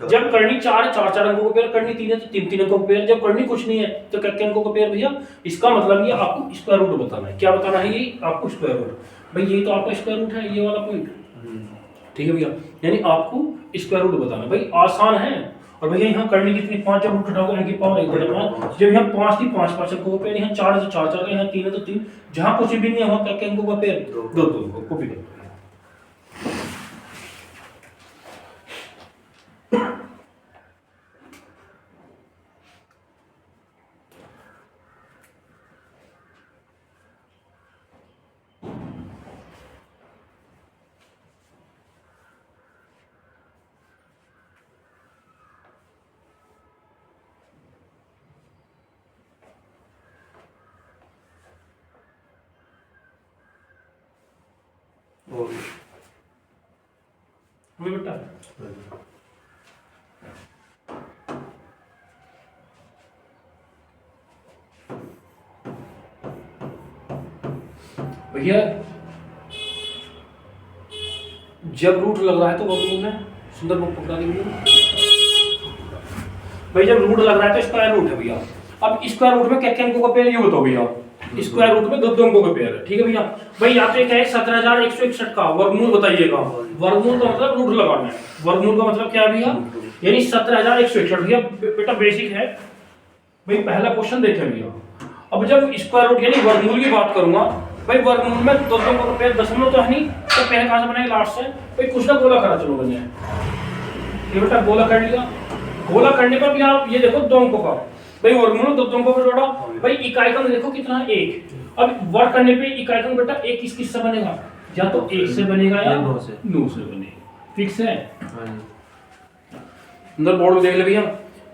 जब करनी 4 है 4 अंकों का पेयर करनी 3 है तो 3 अंकों का पेयर जब करनी कुछ नहीं है तो क्या अंकों का पेयर भैया इसका मतलब ये आपको स्क्वायर रूट बताना है क्या बताना है ये आपको स्क्वायर रूट भाई ये तो आपका स्क्वायर रूट है ये वाला पॉइंट ठीक है भैया, यानी आपको स्क्वायर रूट बताना भाई आसान है। और भैया यहाँ करने की कितनी 5 जब रूट उठाओगे इनकी पावर 1/5, जब यहाँ 5 थी 5 5 को पेयर, यहाँ 4 तो 4 4 यहाँ 3 है तो 3, जहाँ कुछ भी नहीं है वहाँ क्या इनको पेयर 2 2 को कॉपी कर। वही बेटा भैया जब रूट लग रहा है तो वर्गमूल है, सुंदर बुक पकड़ा लीजिए भाई, जब रूट लग रहा है तो स्क्वायर रूट है भैया। अब स्क्वायर रूट में क्या क्या अंकों का पेयर ये बताओ भैया, स्क्वायर रूट में 2 अंकों का पेयर है, ठीक है भैया। भाई या तो एक है 17161 का वर्गमूल बताइएगा, वर्गमूल का मतलब रूट लगाना है, वर्गमूल का मतलब क्या है भैया, यानी 17161 भैया बेटा बेसिक है भाई, पहला क्वेश्चन देखें भैया। अब जब स्क्वायर रूट यानी वर्गमूल की बात करूंगा भाई, वर्गमूल में 2 अंकों का पेयर, दशमलव तो है नहीं तो पेयर कहां से बनेगा, लास्ट से भाई कुछ ना गोला करा, चलो बन जाए ये बेटा, गोला कर लिया। गोला करने पर भी आप ये देखो 2 अंकों का भाई वर्गमूल 2 अंकों का जोड़ा भाई, इकाई अंक देखो कितना है 1। अब वर्क करने पे इकाई अंक बेटा 1 किससे बनेगा, या तो 1 से बनेगा या 9 से बनेगा, फिक्स है। अंदर बोर्ड में देख ले भैया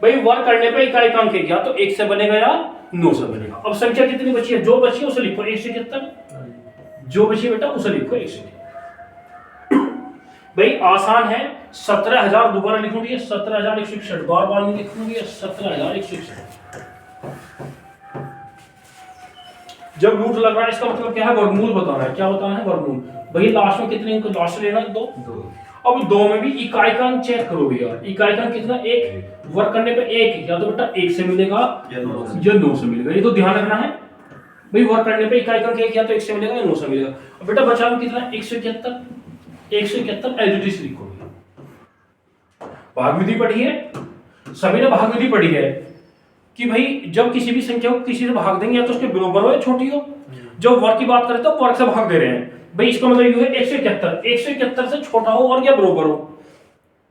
भाई, वर्क करने पे इकाई अंक या तो 1 से बनेगा या 9 से बनेगा। अब संख्या कितनी बची है, जो बची है उसे लिखो 171, जो बची बेटा उसे लिखो 171 भाई, आसान है। 17000 दोबारा लिखूंगी 17161, बार बार नहीं लिखूंगी 17161। जब रूट लग रहा है इसका मतलब क्या है, वर्गमूल बताना है। क्या बताना है, वर्गमूल। भाई लास्ट में कितने अंक, लास्ट लेना 2। अब 2 में भी इकाई का अंक चेक करो भैया, इकाई का अंक कितना 1, वर्क करने पे 1 या तो बेटा 1 से मिलेगा या 9 से मिलेगा, ये तो ध्यान रखना है भाई। वर्क करने पे इकाई का अंक 1 या तो 1 से मिलेगा या 9 से मिलेगा। अब बेटा बचा अंक कितना 171 एलजीडी से लिखो। भागविधि पढ़ी है सभी ने, भागविधि पढ़ी है कि भाई जब किसी भी संख्या को किसी से भाग देंगे या तो उसके बराबर हो या छोटी हो। जब वर्ग की बात करें तो वर्ग से भाग दे रहे हैं भाई, इसका मतलब ये है 171 से छोटा हो और या बराबर हो।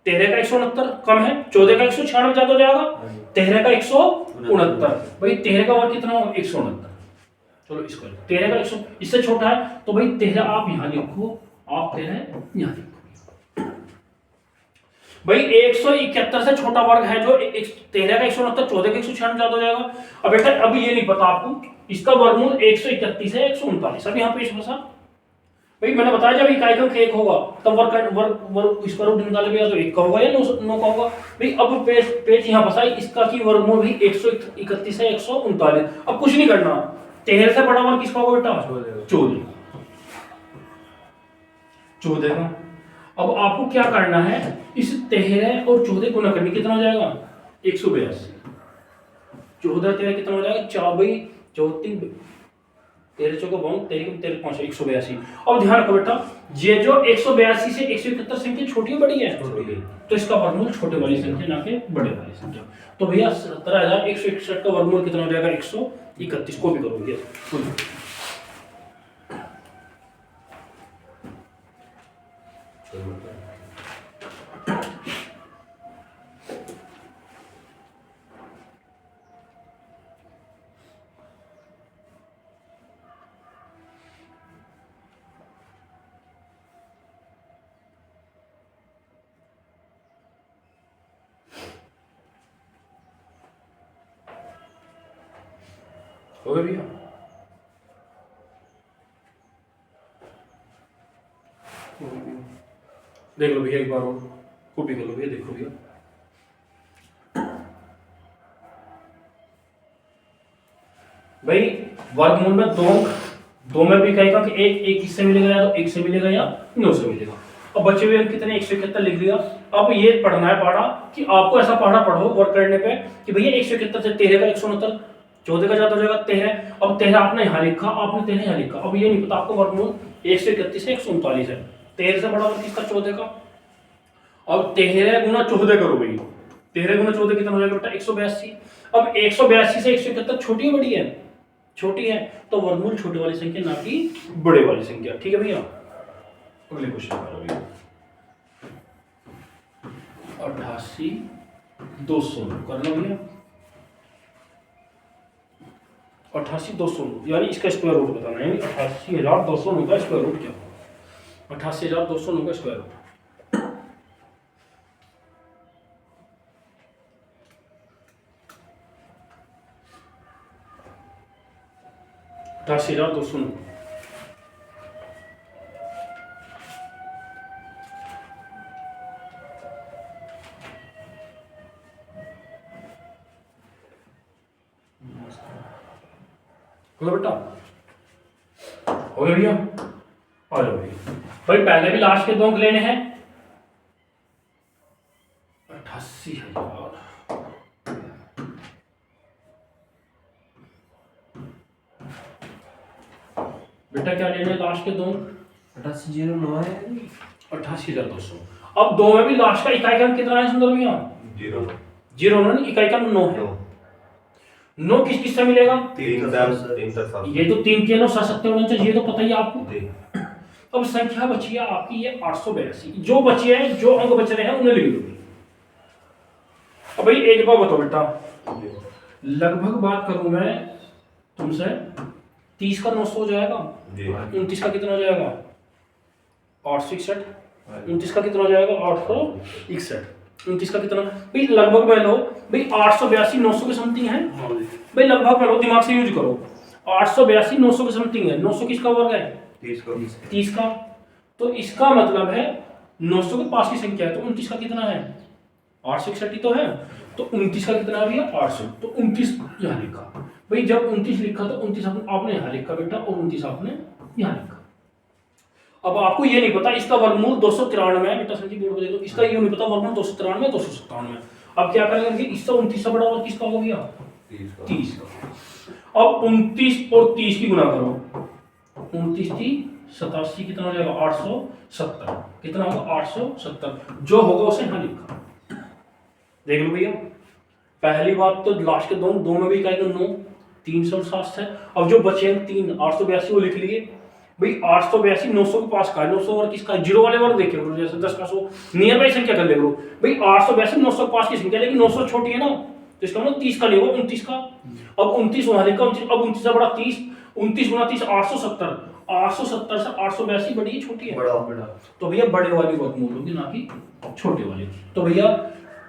13 का 169 कम है, 14 का 196 ज्यादा हो जाएगा, 13 का 169 भाई, 13 का वर्ग कितना हो 169, चलो इसको 13 का 100 इससे छोटा है तो भाई 13 आप यहां लिखो, आप 13 यहां लिखो भाई। 171 से छोटा वर्ग है जो 13 का 169, 14 का 196 ज्यादा हो जाएगा। अब बेटा अभी ये नहीं पता आपको इसका वर्गमूल 131 है 139, अब यहाँ पे फंसा भाई। मैंने बताया जब इकाई अंक 1 होगा तब वर्ग इसका रूट निकालेगा तो 1 का होगा या 9 का होगा भाई। अब पेज यहाँ फंसा, इसका की वर्गमूल भी 131 है 139। अब कुछ नहीं करना, 13 से बड़ा वर्ग किसका होगा बेटा 14 का। अब आपको क्या करना है, इस 13 और 14 गुना करने कितना हो जाएगा 182, 14 13 कितना हो जाएगा 4 भाई 34, 13 चौको 13 5 182। अब ध्यान रखो बेटा, ये जो 182 से 171 संख्या छोटी बड़ी है, तो इसका वर्गमूल छोटे वाली संख्या ना के बड़े वाली संख्या। तो भैया 17161 का वर्गमूल कितना हो जाएगा 131 को भी करोगे हो गया भैया। देख लो भैया एक बार और कॉपी कर लो भैया, देखो भैया भाई वर्गमूल में 2 में भी इकाई का एक किससे मिलेगा, या तो 1 से मिलेगा या 9 से मिलेगा। अब बचे हुए कितने 171 लिख लिया। अब ये पढ़ना है पढ़ा कि आपको ऐसा पढ़ो वर्क करने पे कि भैया 171 से 13 का 169, 14 का ज्यादा हो जाएगा 13। अब 13 आपने यहाँ लिखा, आपने 13 यहाँ लिखा। अब ये नहीं पता आपको वर्गमूल 131 से 139 है, 13 से बड़ा वर्ग किसका 14 का, अब 13 गुना 14 करो भाई, 13 गुना 14 कितना हो जाएगा बेटा 182। अब 182 से 171 छोटी है बड़ी है, छोटी है, तो वर्गमूल छोटे वाली संख्या ना कि बड़े वाली संख्या। ठीक है भैया, अगले क्वेश्चन करो भैया। 88 200 करना भैया, 88 200 यानी इसका स्क्वायर रूट बताना है, 88,200 का स्क्वायर रूट क्या होगा, 88,200 का स्क्वायर रूट। 88,200 हो गया बेटा, हो गया भैया। आ जाओ भैया भाई, पहले भी लास्ट के 2 अंक लेने हैं। 88,000 बेटा क्या लेने हैं लास्ट के 2 अंक, 8809 है 88,200। अब 2 में भी लास्ट का इकाई का अंक कितना है सुंदर भैया, 0 0 नहीं, इकाई का 9 है। 9 किस किस से मिलेगा, 3 तक ये तो 3 के 9 7 होना चाहिए, ये तो पता ही है आपको। जी। अब संख्या बची है आपकी ये 882, जो बची है, जो अंक बच रहे हैं उन्हें लिख लो। अब भाई एक बात बताओ बेटा, लगभग बात करूं मैं तुमसे, 30 का 900 हो जाएगा, जी 29 का कितना हो जाएगा 861, 29 का कितना हो जाएगा 861, 29 का कितना भाई, लगभग में लो भाई 882 900 के समथिंग है भाई, लगभग में लो, दिमाग से यूज करो, 882 900 के समथिंग है। 900 किसका वर्ग है, 30 का, तो इसका मतलब है 900 के पास की संख्या है, तो 29 का कितना है 861 तो है, तो 29 का कितना भी है 800, तो 29 यहाँ लिखा भाई। जब 29 लिखा तो 29 आपने यहाँ लिखा बेटा, और 29 आपने यहाँ लिखा। अब आपको ये नहीं पता इसका वर्गमूल 293 है बेटा, संख्या बोर्ड को देखो, इसका ये नहीं पता वर्गमूल 293 297। अब क्या करेंगे, इससे 29 से बड़ा और किसका हो गया 30 का। अब 29 और 30 की गुना करो, 29 87 कितना हो जाएगा 870, कितना होगा 870, जो होगा उसे यहाँ लिखा। देख लो भैया, पहली बात तो लास्ट के 2 में भी इकाई का 9, 307 है। अब जो बचे हैं 3 882 वो लिख लिए भाई, 882 900 के पास का है, 900 और किसका, जीरो वाले वर्ग देखे करो, जैसे 10 का 100 नियर बाई संख्या कर ले करो भाई, 882 900 के पास की संख्या, लेकिन 900 छोटी है ना, तो इसका मतलब 30 का नहीं होगा 29 का। अब 29 वहां लिखा, अब 29 से बड़ा 30, 29 गुना 30 870, 870 से 882 बड़ी छोटी है, बड़ा तो भैया बड़े वाली वर्गमूल होगी ना कि छोटे वाली। तो भैया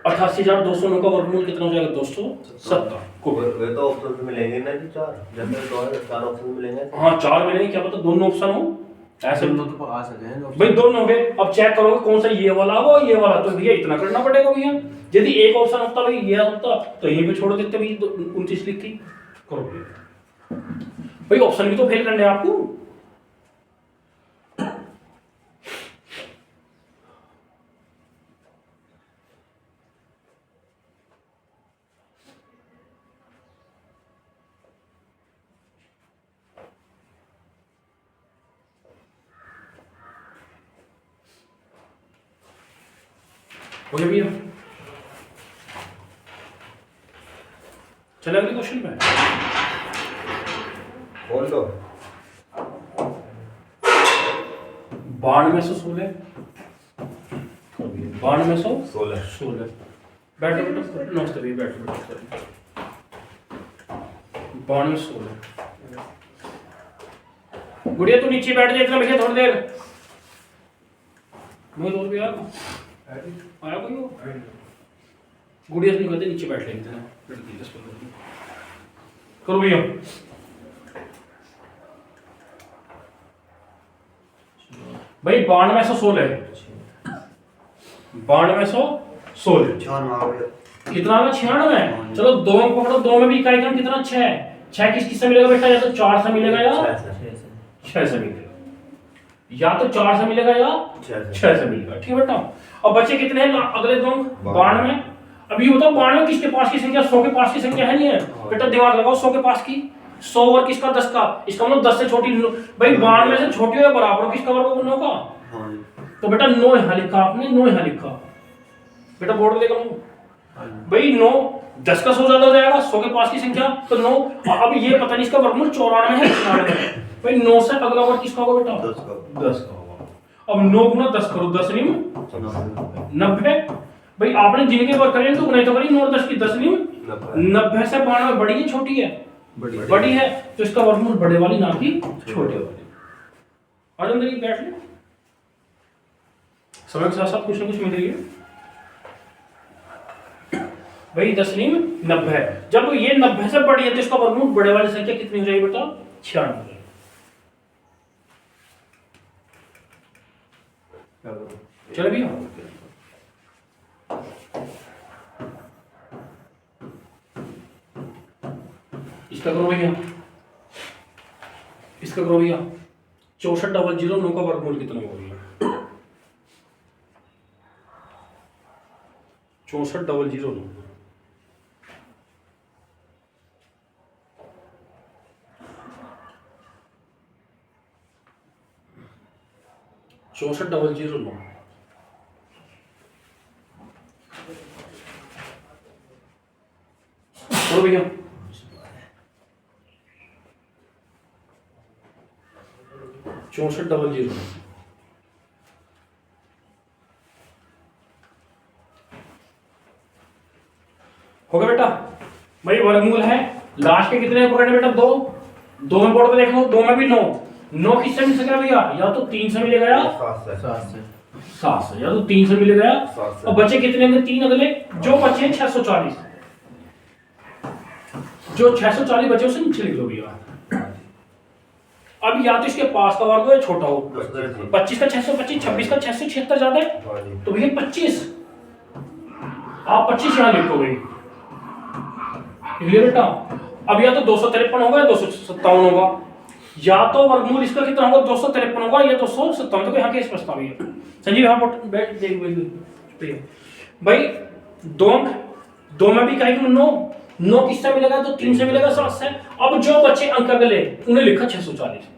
88,209 का वर्गमूल कितना हो जाएगा 270 को। वे तो ऑप्शन मिलेंगे ना जी, 4 जैसे तो 4 ऑप्शन मिलेंगे। हाँ 4 मिलेंगे, क्या पता दोनों ऑप्शन हो, ऐसे तो आ सकते हैं भाई दोनों हो गए। अब चेक करोगे कौन सा ये वाला हो ये वाला, तो भैया इतना करना पड़ेगा भैया। यदि एक ऑप्शन होता भाई ये होता तो यहीं पे छोड़ देते भाई, 29 लिख के करो भैया। भाई ऑप्शन भी तो फेल करने हैं आपको। हो गया भैया, चले अगले क्वेश्चन में। बोल दो 9216, 9216 बैठो बेटो, नमस्ते भैया, बैठो बेटो, 9216। गुड़िया तू नीचे बैठ जाए इतना भैया थोड़ी देर, मैं तो भी यार आया कोई हो, गुड़िया से नहीं कहते नीचे बैठ लेंगे इतना, करो भैया। भाई 9216, 9216 कितना आएगा 96। चलो 2 अंक पकड़ो, 2 में भी इकाई क्रम कितना 6, 6 किससे मिलेगा बेटा, या तो 4 से मिलेगा या 6 से मिलेगा, या तो 4 से मिलेगा या 6 से मिलेगा। ठीक है बेटा। अब बच्चे कितने हैं अगले 2 अंक 92। अब ये बताओ 92 किसके पास की संख्या, 100 के पास की संख्या है नहीं है बेटा, दिमाग लगाओ 100 के पास की, 100 और किसका 10 का, इसका मतलब 10 से छोटी भाई, 92 से छोटी हो या बराबर हो किसका वर्ग 9 का, तो बेटा 9 यहाँ लिखा आपने, 9 यहाँ लिखा, बेटा बोर्ड देख लो हाँ जी। भाई 9 10 का 100 ज्यादा हो जाएगा, 100 के पास की संख्या तो 9। अब ये पता नहीं इसका वर्गमूल 94 है 96 है। भाई 9 से अगला वर्ग किसका होगा बेटा? 10 का 10 का होगा। अब 9 गुना 10 करो, 10 नहीं 90। भाई आपने जिनके वर्ग करे तो नहीं तो करी 9 10 की 10 नहीं 90 से 92 बड़ी है छोटी है? बड़ी है, तो इसका वर्गमूल बड़े वाली ना कि छोटे वाली। और अंदर ही बैठ लो, समय के साथ साथ कुछ ना कुछ मिल रही है। भाई 10 नहीं 90, जब ये 90 से बड़ी है तो इसका वर्गमूल बड़े वाली संख्या कितनी हो जाएगी बेटा? 96। चलो भैया, इसका करो भैया, इसका करो भैया। 64,009 का वर्गमूल कितना हो गया? 64,009 64,009 करो भैया। 64,009 हो गया बेटा। भाई वर्गमूल है, लास्ट के कितने पकड़ने बेटा? 2 में बोर्ड पे देख लो, 2 में भी 9 किससे मिल सकेगा भैया? या तो 3 से मिलेगा या 7 से, या तो 3 से मिलेगा या 7 से। और बचे कितने होंगे? 3 अगले, जो बचे 640, जो 640 बचे उसे नीचे लिख दो भैया। अब या तो इसके पास का वर्ग हो या छोटा हो। 25 का 625, 26 का 676 ज्यादा है तो भैया 25, आप 25 यहां लिखोगे बेटा। अब या तो 253 होगा या 257 होगा, या तो वर्गमूल इसका कितना होगा? 253 होगा या 257। तो यहाँ के स्पष्टता भी है। संजीव यहाँ बैठ देख भाई। 2 में भी कहेंगे 9 किससे मिलेगा? तो 3 से मिलेगा, 7 से। अब जो बचे अंक अगले उन्हें लिखा 640।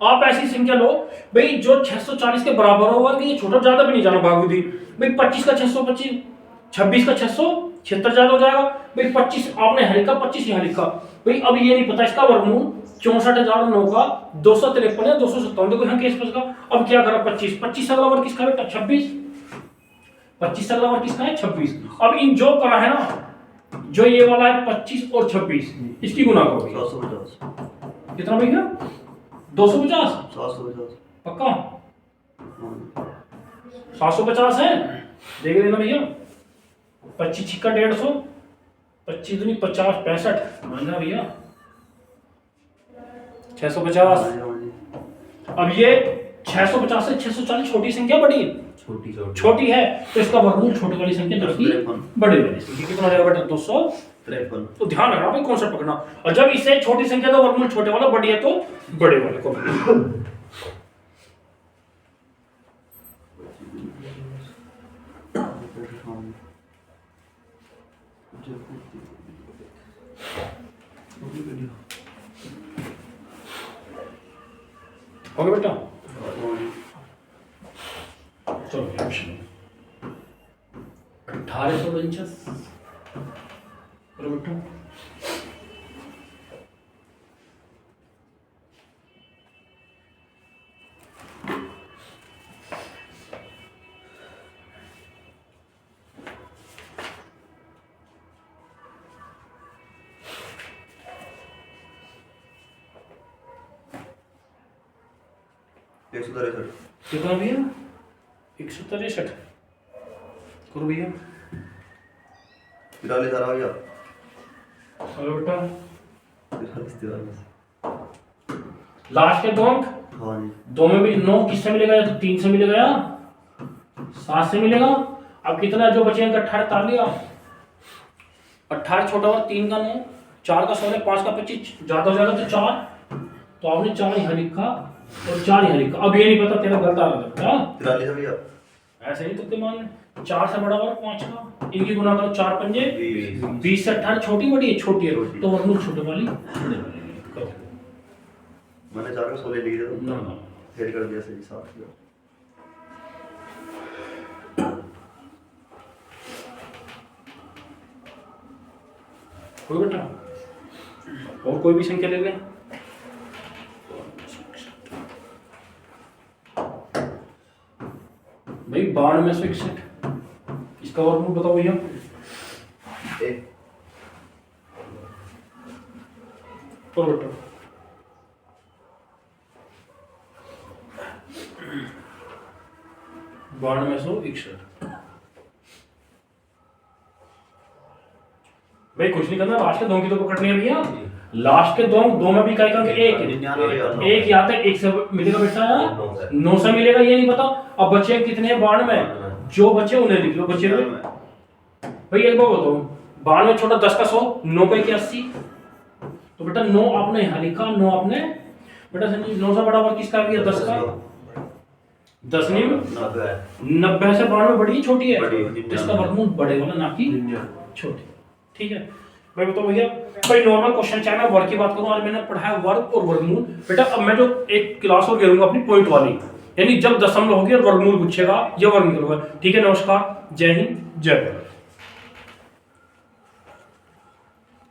आप ऐसी संख्या लो भाई जो 640 के बराबर होगा कि ये छोटा, ज्यादा भी नहीं जाना भागवती। भाई 25 का 625, 26 का 676 ज्यादा हो जाएगा। भाई 25 आपने यहाँ लिखा, 25 यहाँ लिखा। भाई अब ये नहीं पता इसका वर्गमूल 64,009 का 253 या 257। देखो यहाँ केस का। अब क्या करा? 25 अगला वर्ग किसका बेटा? 26। 25 अगला वर्ग किसका है? 26। अब इन जो करा है ना, जो ये वाला है 25 और 26, इसकी गुना करो। 750 कितना भैया? 250 पक्का? 750 है, देख लेना भैया। 25 छिक्का 150, 25 दूनी 50, 65 मानना भैया 650। अब ये 650 से 640 छोटी संख्या बड़ी है? छोटी है, तो इसका वर्गमूल छोटी वाली संख्या 10 की बड़ी वाली संख्या कितना हो जाएगा बेटा? 253। तो ध्यान रखना भाई कौन सा पकड़ना। और जब इससे छोटी संख्या तो वर्गमूल छोटे वाला, बड़ी है तो बड़े वाले को। हो गया बेटा? चलो 1849 बेटा। कितना भैया? 163 करो भैया। 43 आ रहा भैया। हेलो बेटा। 43 लास्ट के 2 अंक। हाँ जी। 2 में भी 9 किससे मिलेगा? या तो 3 से मिलेगा या 7 से मिलेगा। अब कितना जो बचे अंक? 18 तार लिया। 18 छोटा और 3 का 9, 4 का 16, 5 का 25, ज्यादा हो जाएगा तो 4। तो आपने 4 यहाँ लिखा और 4 यहाँ लिखा। अब ये नहीं पता तेरा गलत आ रहा है। 43 भैया। ऐसे ही तो मान 4 से बड़ा और 5 का, इनकी गुना करो 4 पंजे 20 से 18। छोटी बड़ी है? छोटी है, तो वर्गमूल छोटे वाली बड़े वाली करो। मैंने 4 का 16 लिख दिया तो ना फिर कर दिया सही 7 किया। कोई बेटा और कोई भी संख्या ले लें। भाई 9261 इसका वर्गमूल बताओ भैया। एक और बेटा 9261 भाई कुछ नहीं करना, लास्ट के दो की तो पकड़नी है भैया। लास्ट के दो में भी क्या करेंगे? एक या तो एक से मिलेगा बेटा, 9 से मिलेगा, ये नहीं पता। अब बचे कितने हैं? 92। जो बचे उन्हें लिख लो। बचे हुए भाई एक बार बताओ, 92 छोटा 10 का 100, 9 का 81। तो बेटा 9 आपने यहाँ लिखा, 9 आपने बेटा 9 से बड़ा हुआ किसका? 10 का 10 नहीं 90 से 92 बड़ी है छोटी है? इसका वर्गमूल बड़े वाला ना कि छोटी। ठीक है मैं बताऊं भैया, भाई नॉर्मल क्वेश्चन चाहे मैं वर्ग की बात करूं, आज मैंने पढ़ाया वर्ग और वर्गमूल। बेटा अब मैं जो एक क्लास और करूंगा अपनी पॉइंट वाली, यानी जब दशमलव होगी और वर्गमूल पूछेगा या वर्ग निकलूंगा। ठीक है, नमस्कार, जय हिंद, जय भारत।